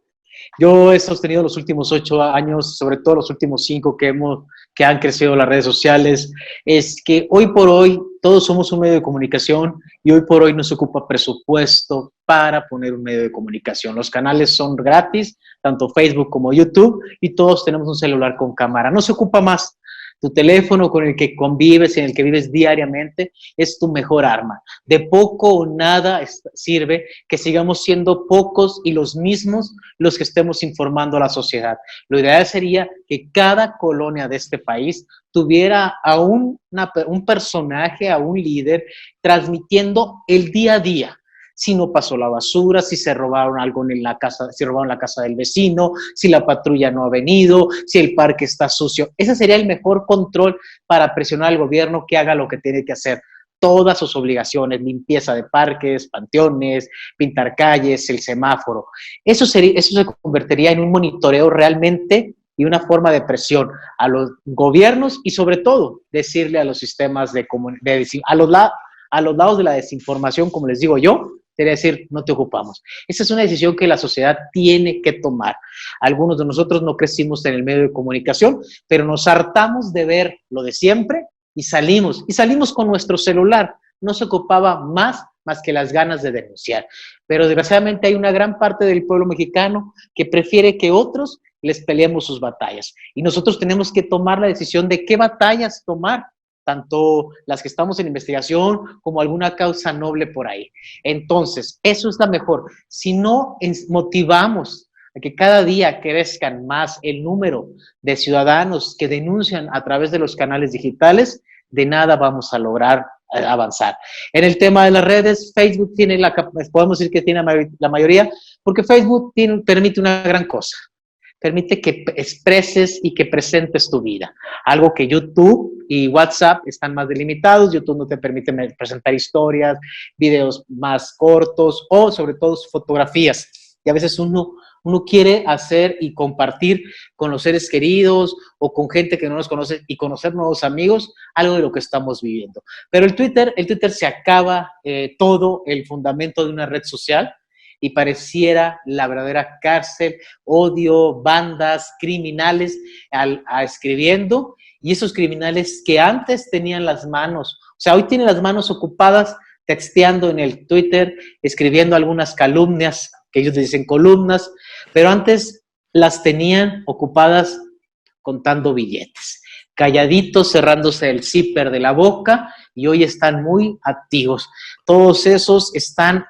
Yo he sostenido los últimos 8 años, sobre todo los últimos 5 que han crecido las redes sociales, es que hoy por hoy todos somos un medio de comunicación y hoy por hoy no se ocupa presupuesto para poner un medio de comunicación. Los canales son gratis, tanto Facebook como YouTube, y todos tenemos un celular con cámara. No se ocupa más. Tu teléfono con el que convives, en el que vives diariamente, es tu mejor arma. De poco o nada sirve que sigamos siendo pocos y los mismos los que estemos informando a la sociedad. Lo ideal sería que cada colonia de este país tuviera a un personaje, a un líder, transmitiendo el día a día. Si no pasó la basura, si se robaron algo en la casa, si robaron la casa del vecino, si la patrulla no ha venido, si el parque está sucio. Ese sería el mejor control para presionar al gobierno que haga lo que tiene que hacer. Todas sus obligaciones, limpieza de parques, panteones, pintar calles, el semáforo. Eso se convertiría en un monitoreo realmente y una forma de presión a los gobiernos y sobre todo decirle a los sistemas a los lados de la desinformación, como les digo yo, sería decir, no te ocupamos. Esa es una decisión que la sociedad tiene que tomar. Algunos de nosotros no crecimos en el medio de comunicación, pero nos hartamos de ver lo de siempre y salimos con nuestro celular. No se ocupaba más que las ganas de denunciar. Pero desgraciadamente hay una gran parte del pueblo mexicano que prefiere que otros les peleemos sus batallas. Y nosotros tenemos que tomar la decisión de qué batallas tomar, tanto las que estamos en investigación como alguna causa noble por ahí. Entonces, eso es la mejor. Si no motivamos a que cada día crezcan más el número de ciudadanos que denuncian a través de los canales digitales, de nada vamos a lograr avanzar. En el tema de las redes, Facebook tiene podemos decir que tiene la mayoría, porque Facebook permite una gran cosa. Permite que expreses y que presentes tu vida. Algo que YouTube y WhatsApp están más delimitados. YouTube no te permite presentar historias, videos más cortos o sobre todo fotografías. Y a veces uno quiere hacer y compartir con los seres queridos o con gente que no nos conoce y conocer nuevos amigos, algo de lo que estamos viviendo. Pero el Twitter se acaba todo el fundamento de una red social y pareciera la verdadera cárcel, odio, bandas, criminales escribiendo, y esos criminales que antes tenían las manos, o sea, hoy tienen las manos ocupadas texteando en el Twitter, escribiendo algunas calumnias, que ellos dicen columnas, pero antes las tenían ocupadas contando billetes, calladitos, cerrándose el zipper de la boca, y hoy están muy activos. Todos esos están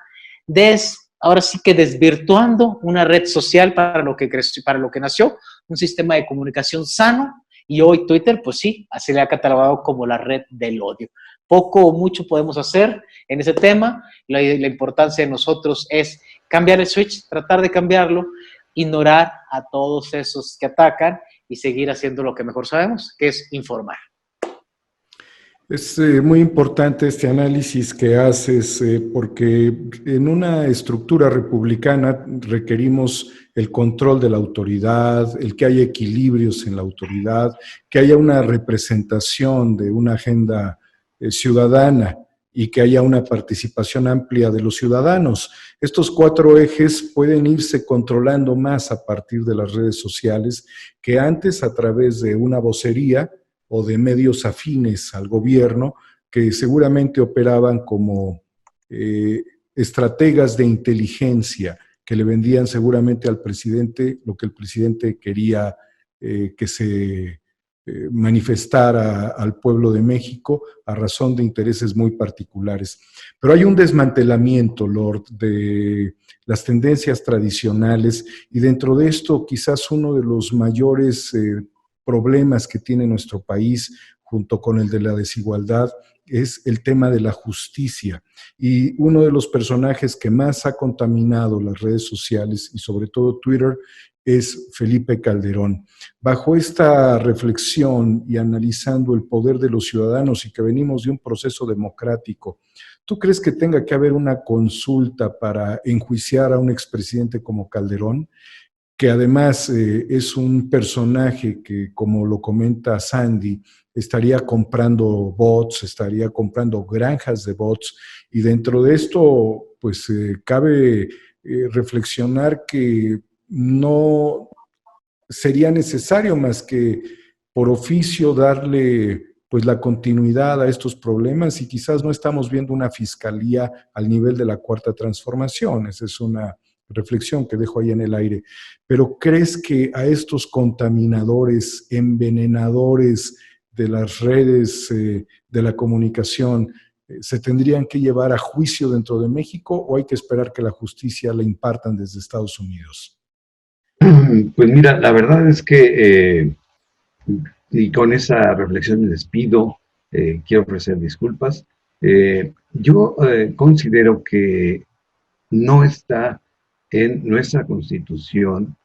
ahora sí que desvirtuando una red social para lo que creció, para lo que nació, un sistema de comunicación sano, y hoy Twitter, pues sí, se le ha catalogado como la red del odio. Poco o mucho podemos hacer en ese tema. La importancia de nosotros es cambiar el switch, tratar de cambiarlo, ignorar a todos esos que atacan y seguir haciendo lo que mejor sabemos, que es informar. Es muy importante este análisis que haces porque en una estructura republicana requerimos el control de la autoridad, el que haya equilibrios en la autoridad, que haya una representación de una agenda ciudadana y que haya una participación amplia de los ciudadanos. Estos 4 ejes pueden irse controlando más a partir de las redes sociales que antes a través de una vocería o de medios afines al gobierno que seguramente operaban como estrategas de inteligencia que le vendían seguramente al presidente lo que el presidente quería que se manifestara al pueblo de México a razón de intereses muy particulares. Pero hay un desmantelamiento, Lord, de las tendencias tradicionales y dentro de esto quizás uno de los mayores problemas que tiene nuestro país junto con el de la desigualdad es el tema de la justicia. Y uno de los personajes que más ha contaminado las redes sociales y sobre todo Twitter es Felipe Calderón. Bajo esta reflexión y analizando el poder de los ciudadanos y que venimos de un proceso democrático, ¿tú crees que tenga que haber una consulta para enjuiciar a un expresidente como Calderón? Que además es un personaje que, como lo comenta Sandy, estaría comprando bots, estaría comprando granjas de bots, y dentro de esto, pues cabe reflexionar que no sería necesario más que por oficio darle pues la continuidad a estos problemas y quizás no estamos viendo una fiscalía al nivel de la Cuarta Transformación. Esa es una reflexión que dejo ahí en el aire. Pero ¿crees que a estos contaminadores, envenenadores de las redes de la comunicación se tendrían que llevar a juicio dentro de México o hay que esperar que la justicia la impartan desde Estados Unidos? Pues mira, la verdad es que, y con esa reflexión me despido, quiero ofrecer disculpas. Yo considero que no está en nuestra Constitución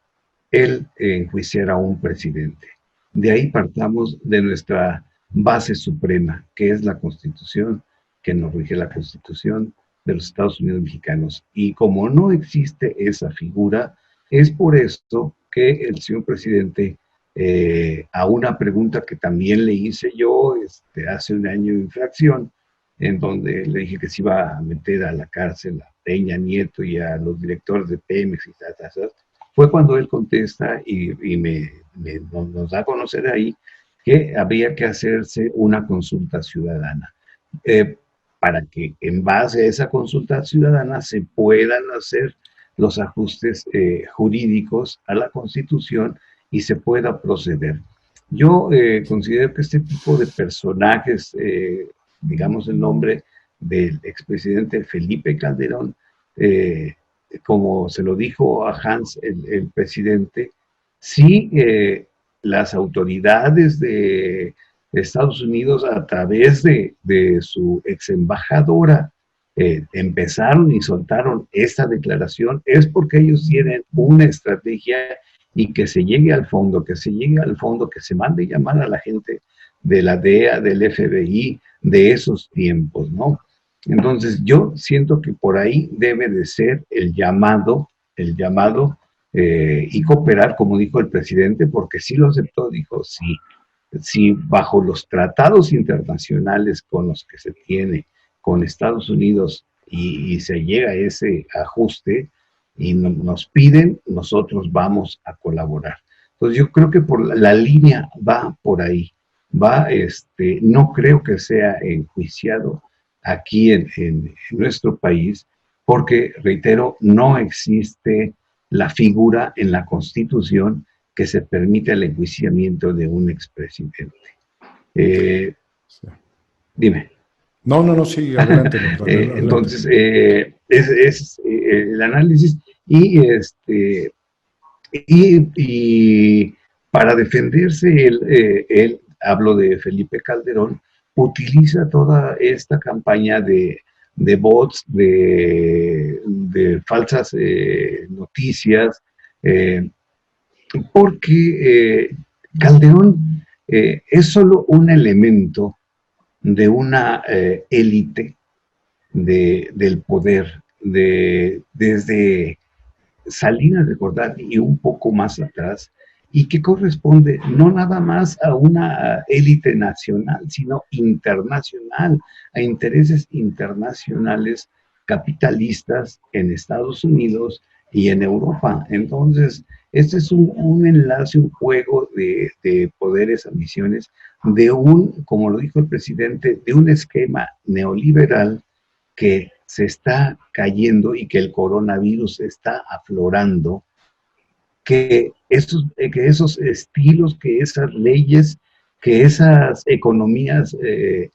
el enjuiciar a un presidente. De ahí partamos de nuestra base suprema, que es la Constitución, que nos rige la Constitución de los Estados Unidos mexicanos. Y como no existe esa figura, es por esto que el señor presidente, a una pregunta que también le hice yo hace un año de infracción, en donde le dije que se iba a meter a la cárcel a Peña Nieto y a los directores de Pemex y tal, fue cuando él contesta y nos da a conocer ahí que habría que hacerse una consulta ciudadana, para que en base a esa consulta ciudadana se puedan hacer los ajustes jurídicos a la Constitución y se pueda proceder. Yo considero que este tipo de personajes, digamos el nombre del expresidente Felipe Calderón, como se lo dijo a Hans, el presidente, sí las autoridades de Estados Unidos a través de su ex embajadora empezaron y soltaron esta declaración, es porque ellos tienen una estrategia y que se llegue al fondo, que se mande llamar a la gente de la DEA, del FBI, de esos tiempos, ¿no? Entonces yo siento que por ahí debe de ser el llamado y cooperar, como dijo el presidente, porque sí lo aceptó, dijo, sí, bajo los tratados internacionales con los que se tiene con Estados Unidos y se llega a ese ajuste y nos piden, nosotros vamos a colaborar. Entonces yo creo que por la línea va por ahí, no creo que sea enjuiciado aquí en nuestro país, porque, reitero, no existe la figura en la Constitución que se permita el enjuiciamiento de un expresidente. Dime. No, sí, adelante. Adelante. Entonces, es el análisis y para defenderse, él, hablo de Felipe Calderón, utiliza toda esta campaña de bots, de falsas noticias, porque Calderón es solo un elemento de una élite del poder, desde Salinas de Gortari y un poco más atrás, y que corresponde no nada más a una élite nacional, sino internacional, a intereses internacionales capitalistas en Estados Unidos y en Europa. Entonces, este es un enlace, un juego de poderes, ambiciones, de un, como lo dijo el presidente, de un esquema neoliberal que se está cayendo y que el coronavirus está aflorando, que esos estilos, que esas leyes, que esas economías de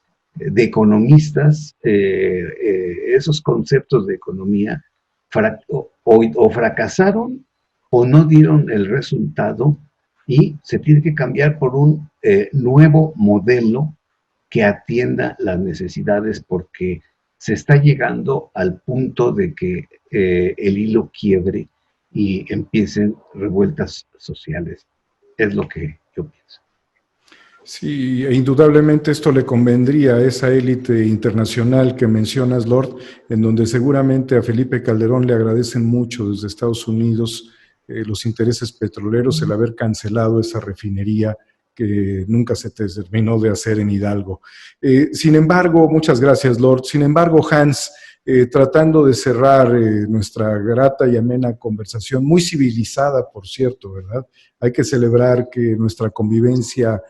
economistas, esos conceptos de economía, o fracasaron o no dieron el resultado y se tiene que cambiar por un nuevo modelo que atienda las necesidades, porque se está llegando al punto de que el hilo quiebre y empiecen revueltas sociales. Es lo que yo pienso. Sí, e indudablemente esto le convendría a esa élite internacional que mencionas, Lord, en donde seguramente a Felipe Calderón le agradecen mucho desde Estados Unidos los intereses petroleros, el haber cancelado esa refinería que nunca se terminó de hacer en Hidalgo. Sin embargo, muchas gracias, Lord. Sin embargo, Hans, tratando de cerrar nuestra grata y amena conversación, muy civilizada, por cierto, ¿verdad? Hay que celebrar que nuestra convivencia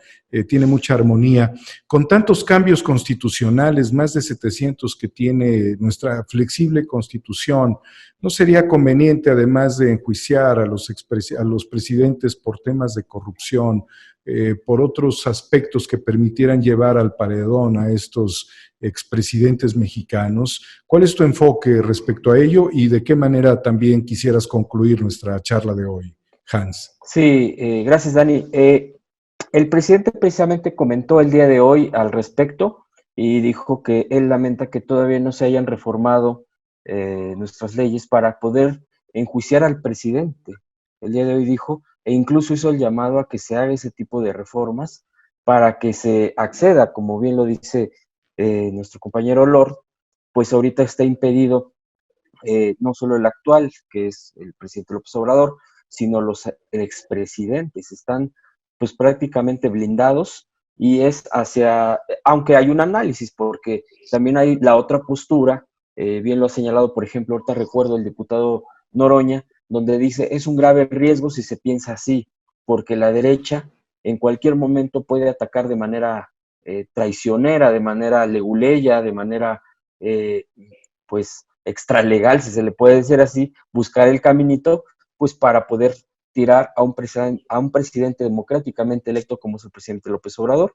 tiene mucha armonía. Con tantos cambios constitucionales, más de 700 que tiene nuestra flexible constitución, ¿no sería conveniente, además de enjuiciar a los presidentes por temas de corrupción, por otros aspectos que permitieran llevar al paredón a estos expresidentes mexicanos? ¿Cuál es tu enfoque respecto a ello y de qué manera también quisieras concluir nuestra charla de hoy, Hans? Sí, gracias, Dani. El presidente precisamente comentó el día de hoy al respecto y dijo que él lamenta que todavía no se hayan reformado nuestras leyes para poder enjuiciar al presidente. El día de hoy dijo, e incluso hizo el llamado a que se haga ese tipo de reformas para que se acceda, como bien lo dice nuestro compañero Lord, pues ahorita está impedido no solo el actual, que es el presidente López Obrador, sino los expresidentes. Están pues prácticamente blindados y es hacia, aunque hay un análisis, porque también hay la otra postura, bien lo ha señalado, por ejemplo, ahorita recuerdo el diputado Noroña, donde dice, es un grave riesgo si se piensa así, porque la derecha en cualquier momento puede atacar de manera traicionera, de manera leguleya, de manera, pues, extralegal, si se le puede decir así, buscar el caminito, pues, para poder tirar a un presidente democráticamente electo como es el presidente López Obrador,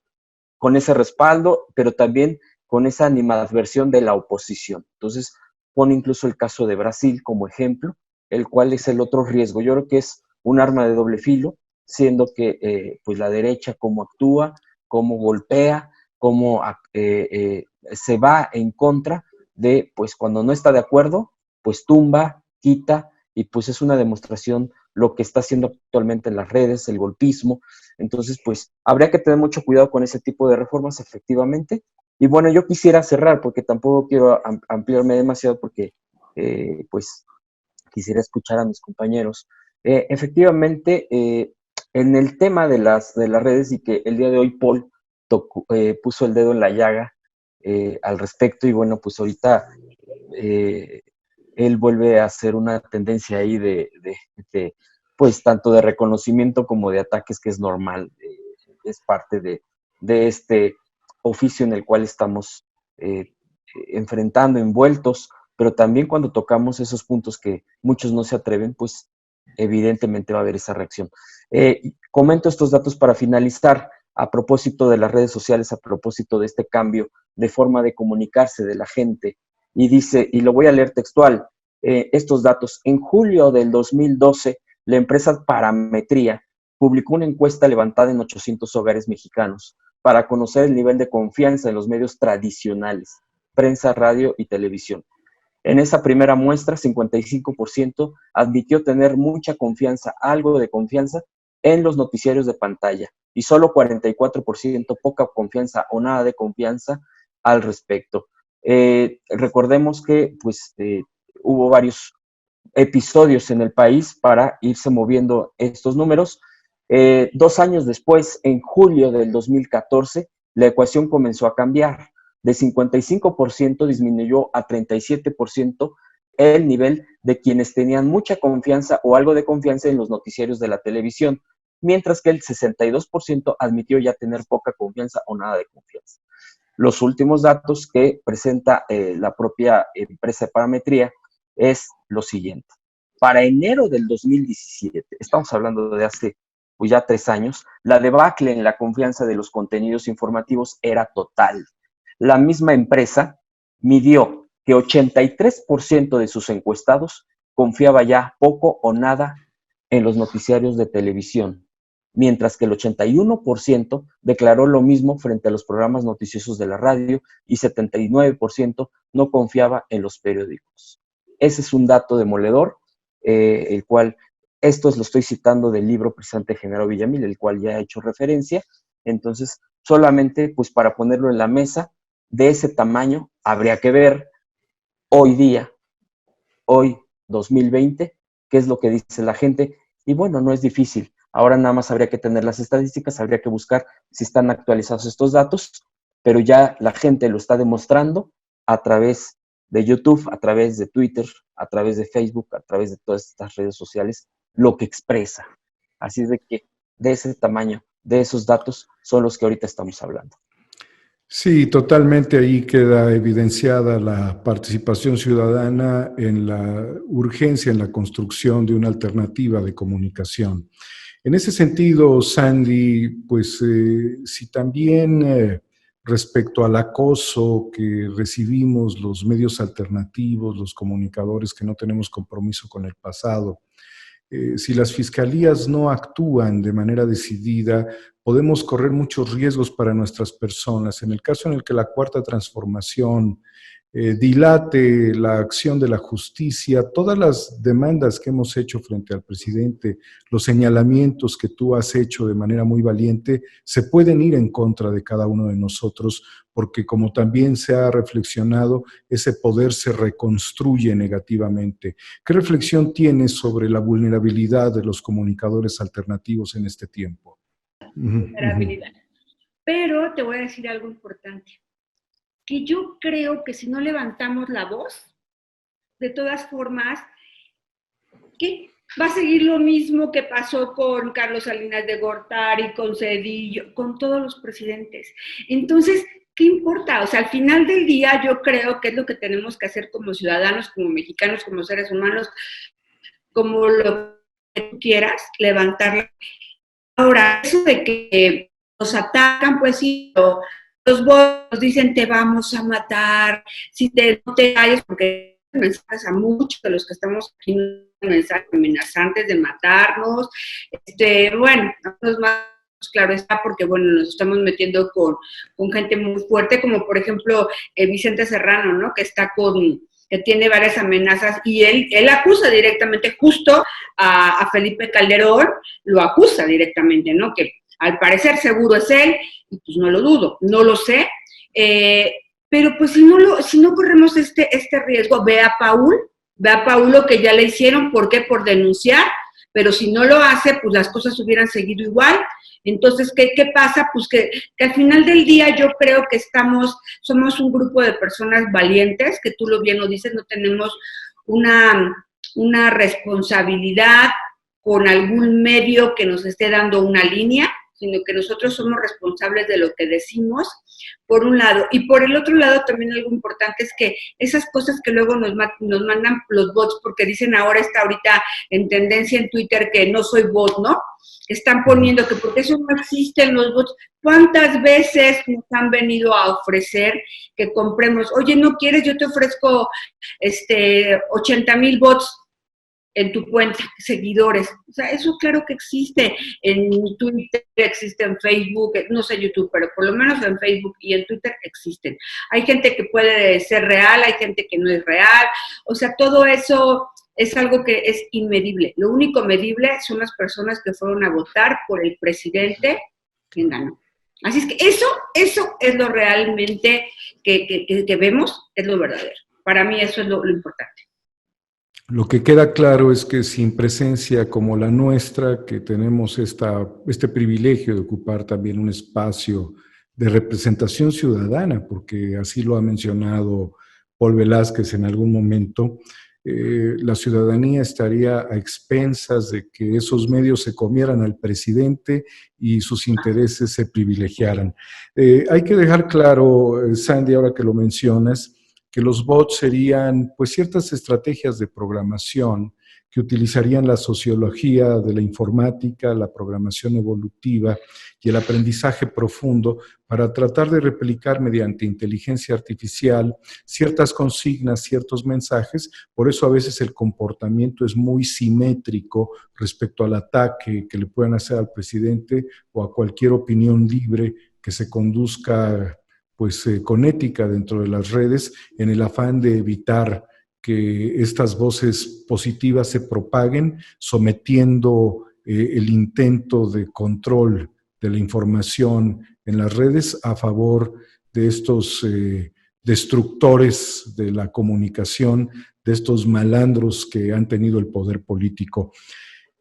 con ese respaldo, pero también con esa animadversión de la oposición. Entonces, pone incluso el caso de Brasil como ejemplo, el cual es el otro riesgo. Yo creo que es un arma de doble filo, siendo que pues la derecha cómo actúa, cómo golpea, cómo se va en contra de, pues cuando no está de acuerdo, pues tumba, quita, y pues es una demostración lo que está haciendo actualmente en las redes, el golpismo. Entonces, pues habría que tener mucho cuidado con ese tipo de reformas, efectivamente. Y bueno, yo quisiera cerrar, porque tampoco quiero ampliarme demasiado, porque pues quisiera escuchar a mis compañeros. Efectivamente, en el tema de las redes, y que el día de hoy Paul puso el dedo en la llaga al respecto, y bueno, pues ahorita él vuelve a hacer una tendencia ahí pues tanto de reconocimiento como de ataques, que es normal, es parte de este oficio en el cual estamos enfrentando, envueltos, pero también cuando tocamos esos puntos que muchos no se atreven, pues evidentemente va a haber esa reacción. Comento estos datos para finalizar, a propósito de las redes sociales, a propósito de este cambio de forma de comunicarse de la gente, y dice, y lo voy a leer textual, estos datos. En julio del 2012, la empresa Parametría publicó una encuesta levantada en 800 hogares mexicanos para conocer el nivel de confianza en los medios tradicionales, prensa, radio y televisión. En esa primera muestra, 55% admitió tener mucha confianza, algo de confianza, en los noticiarios de pantalla, y solo 44% poca confianza o nada de confianza al respecto. Recordemos que pues, hubo varios episodios en el país para irse moviendo estos números. 2 años después, en julio del 2014, la ecuación comenzó a cambiar. De 55% disminuyó a 37% el nivel de quienes tenían mucha confianza o algo de confianza en los noticiarios de la televisión, mientras que el 62% admitió ya tener poca confianza o nada de confianza. Los últimos datos que presenta la propia empresa de parametría es lo siguiente. Para enero del 2017, estamos hablando de hace pues ya 3 años, la debacle en la confianza de los contenidos informativos era total. La misma empresa midió que 83% de sus encuestados confiaba ya poco o nada en los noticiarios de televisión, mientras que el 81% declaró lo mismo frente a los programas noticiosos de la radio y 79% no confiaba en los periódicos. Ese es un dato demoledor, el cual, esto lo estoy citando del libro precisamente de Genaro Villamil, el cual ya he hecho referencia. Entonces, solamente pues para ponerlo en la mesa, de ese tamaño habría que ver hoy día, hoy 2020, qué es lo que dice la gente. Y bueno, no es difícil. Ahora nada más habría que tener las estadísticas, habría que buscar si están actualizados estos datos, pero ya la gente lo está demostrando a través de YouTube, a través de Twitter, a través de Facebook, a través de todas estas redes sociales, lo que expresa. Así es de que de ese tamaño, de esos datos, son los que ahorita estamos hablando. Sí, totalmente ahí queda evidenciada la participación ciudadana en la urgencia en la construcción de una alternativa de comunicación. En ese sentido, Sandy, pues si también respecto al acoso que recibimos los medios alternativos, los comunicadores que no tenemos compromiso con el pasado, si las fiscalías no actúan de manera decidida, podemos correr muchos riesgos para nuestras personas. En el caso en el que la Cuarta Transformación dilate la acción de la justicia, todas las demandas que hemos hecho frente al presidente, los señalamientos que tú has hecho de manera muy valiente, se pueden ir en contra de cada uno de nosotros, porque como también se ha reflexionado, ese poder se reconstruye negativamente. ¿Qué reflexión tienes sobre la vulnerabilidad de los comunicadores alternativos en este tiempo? Vulnerabilidad. Pero te voy a decir algo importante, que yo creo que si no levantamos la voz, de todas formas, ¿qué? Va a seguir lo mismo que pasó con Carlos Salinas de Gortari, con Cedillo, con todos los presidentes. Entonces, ¿qué importa? O sea, al final del día yo creo que es lo que tenemos que hacer como ciudadanos, como mexicanos, como seres humanos, como lo que tú quieras, levantarla. Ahora, eso de que nos atacan, pues sí, los bots dicen te vamos a matar, si no te calles, porque mensajes a muchos de los que estamos aquí, mensajes amenazantes de matarnos, bueno, no es más claro está, porque bueno, nos estamos metiendo con gente muy fuerte, como por ejemplo Vicente Serrano, ¿no? Que tiene varias amenazas y él acusa directamente justo a Felipe Calderón, lo acusa directamente, ¿no? Que al parecer seguro es él, y pues no lo dudo, no lo sé, pero pues si no corremos este riesgo, ve a Paulo que ya le hicieron, ¿por qué? Por denunciar, pero si no lo hace, pues las cosas hubieran seguido igual. Entonces, ¿qué pasa? Pues que al final del día yo creo que somos un grupo de personas valientes, que tú bien lo dices, no tenemos una responsabilidad con algún medio que nos esté dando una línea, sino que nosotros somos responsables de lo que decimos, por un lado. Y por el otro lado, también algo importante es que esas cosas que luego nos mandan los bots, porque dicen ahorita en tendencia en Twitter que no soy bot, ¿no? Están poniendo que porque eso no existen los bots. ¿Cuántas veces nos han venido a ofrecer que compremos? Oye, ¿no quieres? Yo te ofrezco 80,000 bots en tu cuenta, seguidores. O sea, eso claro que existe. En Twitter existe, en Facebook, no sé YouTube, pero por lo menos en Facebook y en Twitter existen. Hay gente que puede ser real, hay gente que no es real. O sea, todo eso es algo que es inmedible. Lo único medible son las personas que fueron a votar por el presidente quien ganó. Así es que eso es lo realmente que vemos, es lo verdadero. Para mí eso es lo importante. Lo que queda claro es que sin presencia como la nuestra, que tenemos este privilegio de ocupar también un espacio de representación ciudadana, porque así lo ha mencionado Paul Velázquez en algún momento, la ciudadanía estaría a expensas de que esos medios se comieran al presidente y sus intereses se privilegiaran. Hay que dejar claro, Sandy, ahora que lo mencionas, que los bots serían pues ciertas estrategias de programación que utilizarían la sociología de la informática, la programación evolutiva y el aprendizaje profundo para tratar de replicar mediante inteligencia artificial ciertas consignas, ciertos mensajes. Por eso a veces el comportamiento es muy simétrico respecto al ataque que le puedan hacer al presidente o a cualquier opinión libre que se conduzca pues con ética dentro de las redes, en el afán de evitar que estas voces positivas se propaguen, sometiendo el intento de control de la información en las redes a favor de estos destructores de la comunicación, de estos malandros que han tenido el poder político.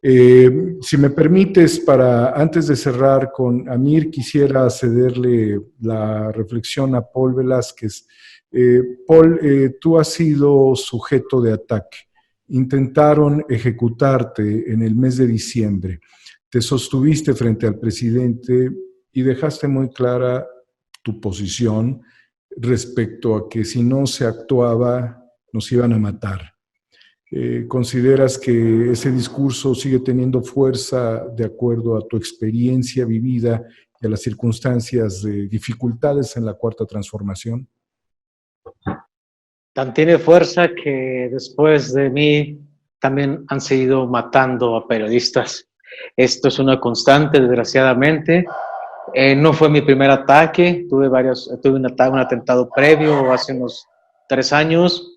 Si me permites, antes de cerrar con Amir, quisiera cederle la reflexión a Paul Velázquez. Paul, tú has sido sujeto de ataque. Intentaron ejecutarte en el mes de diciembre. Te sostuviste frente al presidente y dejaste muy clara tu posición respecto a que si no se actuaba, nos iban a matar. ¿Consideras que ese discurso sigue teniendo fuerza de acuerdo a tu experiencia vivida y a las circunstancias de dificultades en la Cuarta Transformación? Tan tiene fuerza que después de mí también han seguido matando a periodistas. Esto es una constante, desgraciadamente. No fue mi primer ataque, tuve un atentado previo hace unos 3 años.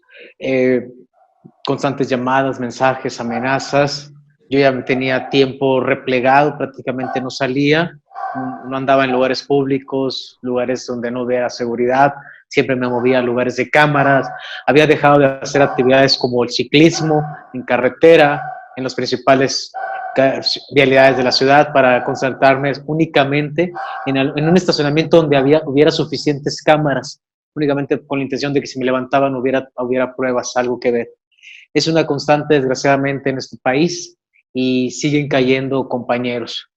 Constantes llamadas, mensajes, amenazas. Yo ya tenía tiempo replegado, prácticamente no salía, no andaba en lugares públicos, lugares donde no hubiera seguridad, siempre me movía a lugares de cámaras, había dejado de hacer actividades como el ciclismo en carretera, en las principales vialidades de la ciudad, para concentrarme únicamente en un estacionamiento donde hubiera suficientes cámaras, únicamente con la intención de que si me levantaban hubiera pruebas, algo que ver. Es una constante, desgraciadamente, en este país y siguen cayendo compañeros.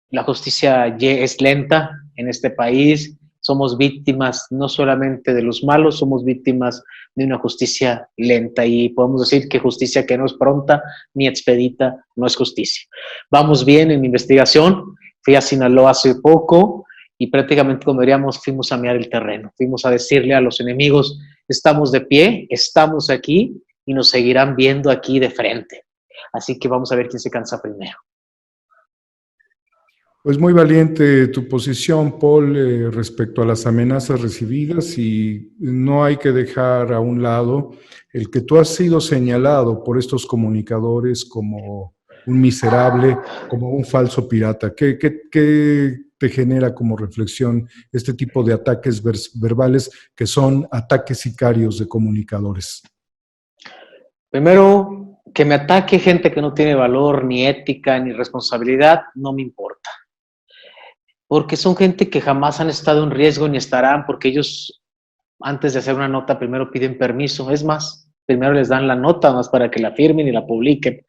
La justicia es lenta en este país. Somos víctimas no solamente de los malos, somos víctimas de una justicia lenta y podemos decir que justicia que no es pronta ni expedita no es justicia. Vamos bien en mi investigación. Fui a Sinaloa hace poco y prácticamente, como diríamos, fuimos a mirar el terreno. Fuimos a decirle a los enemigos, estamos de pie, estamos aquí, y nos seguirán viendo aquí de frente. Así que vamos a ver quién se cansa primero. Pues muy valiente tu posición, Paul, respecto a las amenazas recibidas, y no hay que dejar a un lado el que tú has sido señalado por estos comunicadores como un miserable, como un falso pirata. ¿Qué te genera como reflexión este tipo de ataques verbales que son ataques sicarios de comunicadores? Primero, que me ataque gente que no tiene valor, ni ética, ni responsabilidad, no me importa. Porque son gente que jamás han estado en riesgo ni estarán, porque ellos, antes de hacer una nota, primero piden permiso. Es más, primero les dan la nota más para que la firmen y la publiquen.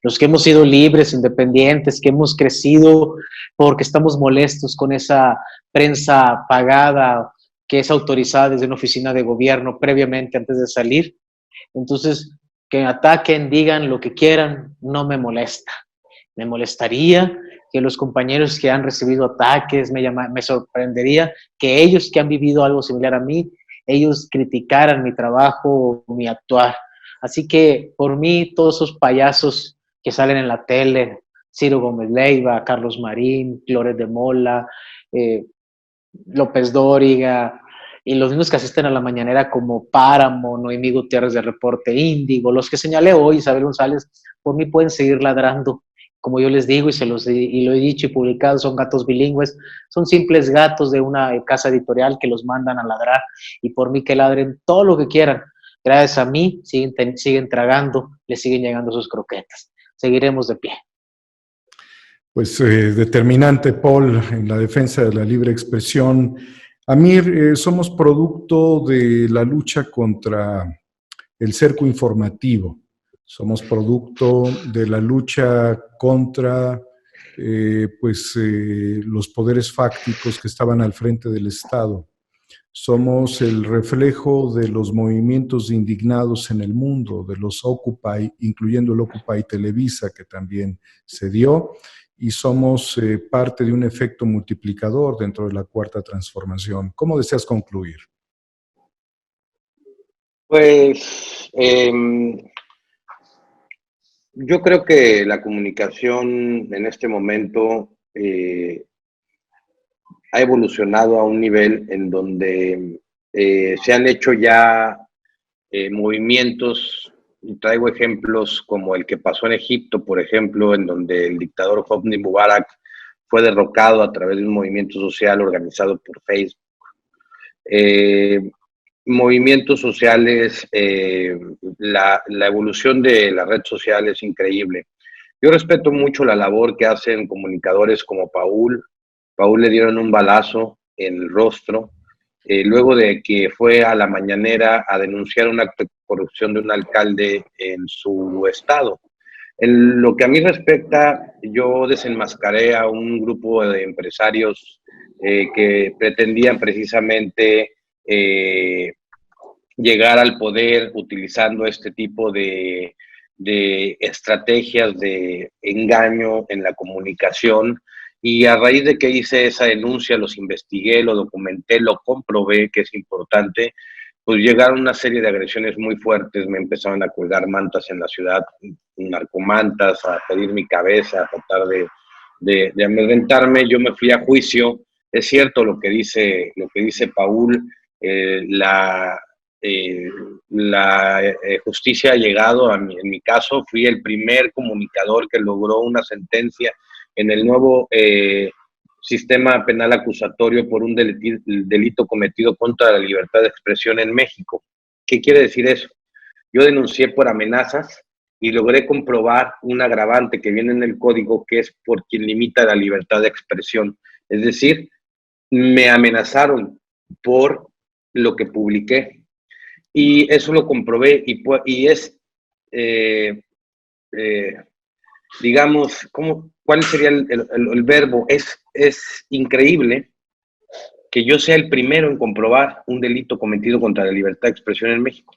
Los que hemos sido libres, independientes, que hemos crecido porque estamos molestos con esa prensa pagada que es autorizada desde una oficina de gobierno previamente antes de salir. Entonces, que ataquen, digan lo que quieran, no me molesta. Me molestaría que los compañeros que han recibido ataques, me sorprendería que ellos que han vivido algo similar a mí, ellos criticaran mi trabajo, mi actuar. Así que por mí, todos esos payasos que salen en la tele, Ciro Gómez Leiva, Carlos Marín, Loret de Mola, López Dóriga, y los mismos que asisten a la mañanera como Páramo, Noemí Gutiérrez de Reporte Índigo, los que señalé hoy, Isabel González, por mí pueden seguir ladrando. Como yo les digo y lo he dicho y publicado, son gatos bilingües, son simples gatos de una casa editorial que los mandan a ladrar, y por mí que ladren todo lo que quieran, Gracias a mí siguen tragando, les siguen llegando sus croquetas. Seguiremos de pie. Pues determinante, Paul, en la defensa de la libre expresión. Amir, somos producto de la lucha contra el cerco informativo. Somos producto de la lucha contra los poderes fácticos que estaban al frente del Estado. Somos el reflejo de los movimientos indignados en el mundo, de los Occupy, incluyendo el Occupy Televisa, que también se dio, y somos parte de un efecto multiplicador dentro de la Cuarta Transformación. ¿Cómo deseas concluir? Pues yo creo que la comunicación en este momento ha evolucionado a un nivel en donde se han hecho ya movimientos, y traigo ejemplos como el que pasó en Egipto, por ejemplo, en donde el dictador Hosni Mubarak fue derrocado a través de un movimiento social organizado por Facebook. Movimientos sociales, la evolución de la red social es increíble. Yo respeto mucho la labor que hacen comunicadores como Paul. Paul le dieron un balazo en el rostro, luego de que fue a la mañanera a denunciar un acto de corrupción de un alcalde en su estado. En lo que a mí respecta, yo desenmascaré a un grupo de empresarios que pretendían precisamente llegar al poder utilizando este tipo de estrategias de engaño en la comunicación. Y a raíz de que hice esa denuncia, los investigué, lo documenté, lo comprobé, que es importante, pues llegaron una serie de agresiones muy fuertes, me empezaron a colgar mantas en la ciudad, narcomantas, a pedir mi cabeza, a tratar de amedrentarme. Yo me fui a juicio. Es cierto lo que dice Paul, la justicia ha llegado, en mi caso, fui el primer comunicador que logró una sentencia en el nuevo sistema penal acusatorio por un delito cometido contra la libertad de expresión en México. ¿Qué quiere decir eso? Yo denuncié por amenazas y logré comprobar un agravante que viene en el código, que es por quien limita la libertad de expresión. Es decir, me amenazaron por lo que publiqué. Y eso lo comprobé y es, digamos, ¿cuál sería el verbo? Es increíble que yo sea el primero en comprobar un delito cometido contra la libertad de expresión en México.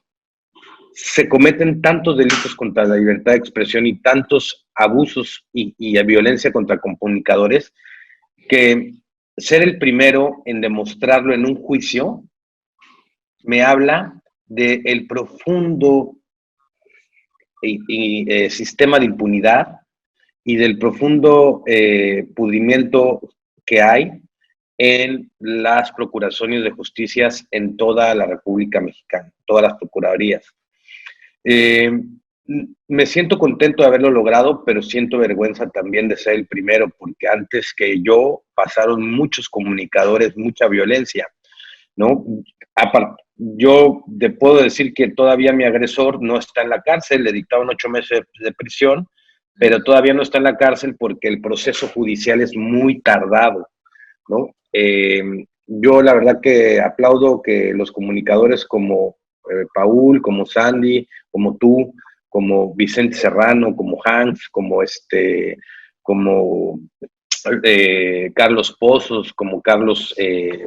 Se cometen tantos delitos contra la libertad de expresión y tantos abusos y violencia contra comunicadores que ser el primero en demostrarlo en un juicio me habla del profundo sistema de impunidad y del profundo pudrimiento que hay en las procuraciones de justicias en toda la República Mexicana, todas las procuradurías. Me siento contento de haberlo logrado, pero siento vergüenza también de ser el primero, porque antes que yo pasaron muchos comunicadores, mucha violencia, ¿no? Yo te puedo decir que todavía mi agresor no está en la cárcel, le dictaron 8 meses de prisión, pero todavía no está en la cárcel porque el proceso judicial es muy tardado, ¿no? Yo la verdad que aplaudo que los comunicadores como Paul, como Sandy, como tú, como Vicente Serrano, como Hans, como Carlos Pozos, como Carlos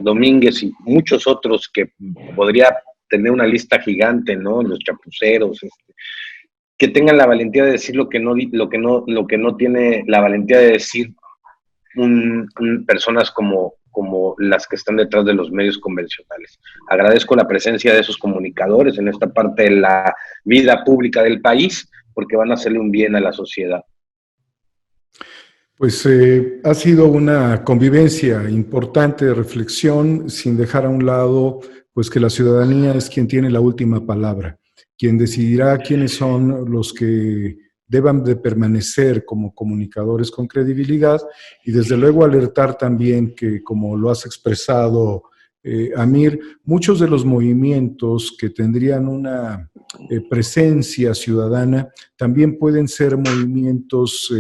Domínguez y muchos otros que podría tener una lista gigante, ¿no? Los chapuceros, que tengan la valentía de decir lo que no tiene la valentía de decir personas como las que están detrás de los medios convencionales. Agradezco la presencia de esos comunicadores en esta parte de la vida pública del país, porque van a hacerle un bien a la sociedad. Pues ha sido una convivencia importante de reflexión, sin dejar a un lado pues que la ciudadanía es quien tiene la última palabra, quien decidirá quiénes son los que deban de permanecer como comunicadores con credibilidad y desde luego alertar también que, como lo has expresado Amir, muchos de los movimientos que tendrían una presencia ciudadana también pueden ser movimientos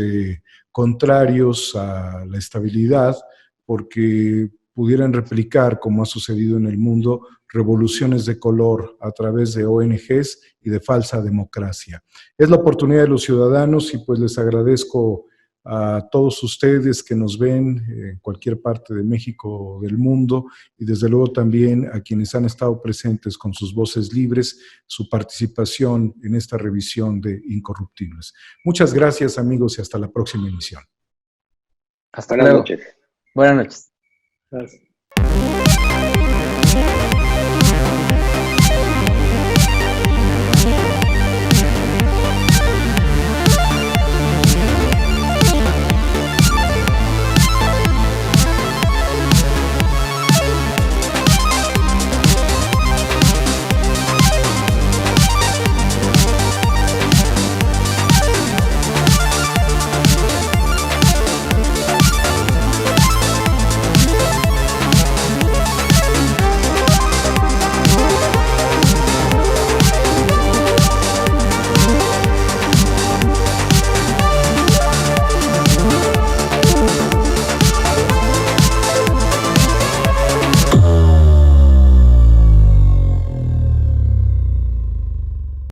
contrarios a la estabilidad, porque pudieran replicar, como ha sucedido en el mundo, revoluciones de color a través de ONGs y de falsa democracia. Es la oportunidad de los ciudadanos y pues les agradezco a todos ustedes que nos ven en cualquier parte de México o del mundo, y desde luego también a quienes han estado presentes con sus voces libres, su participación en esta revisión de Incorruptibles. Muchas gracias, amigos, y hasta la próxima emisión. Hasta luego. Buenas noches. Buenas noches. Gracias.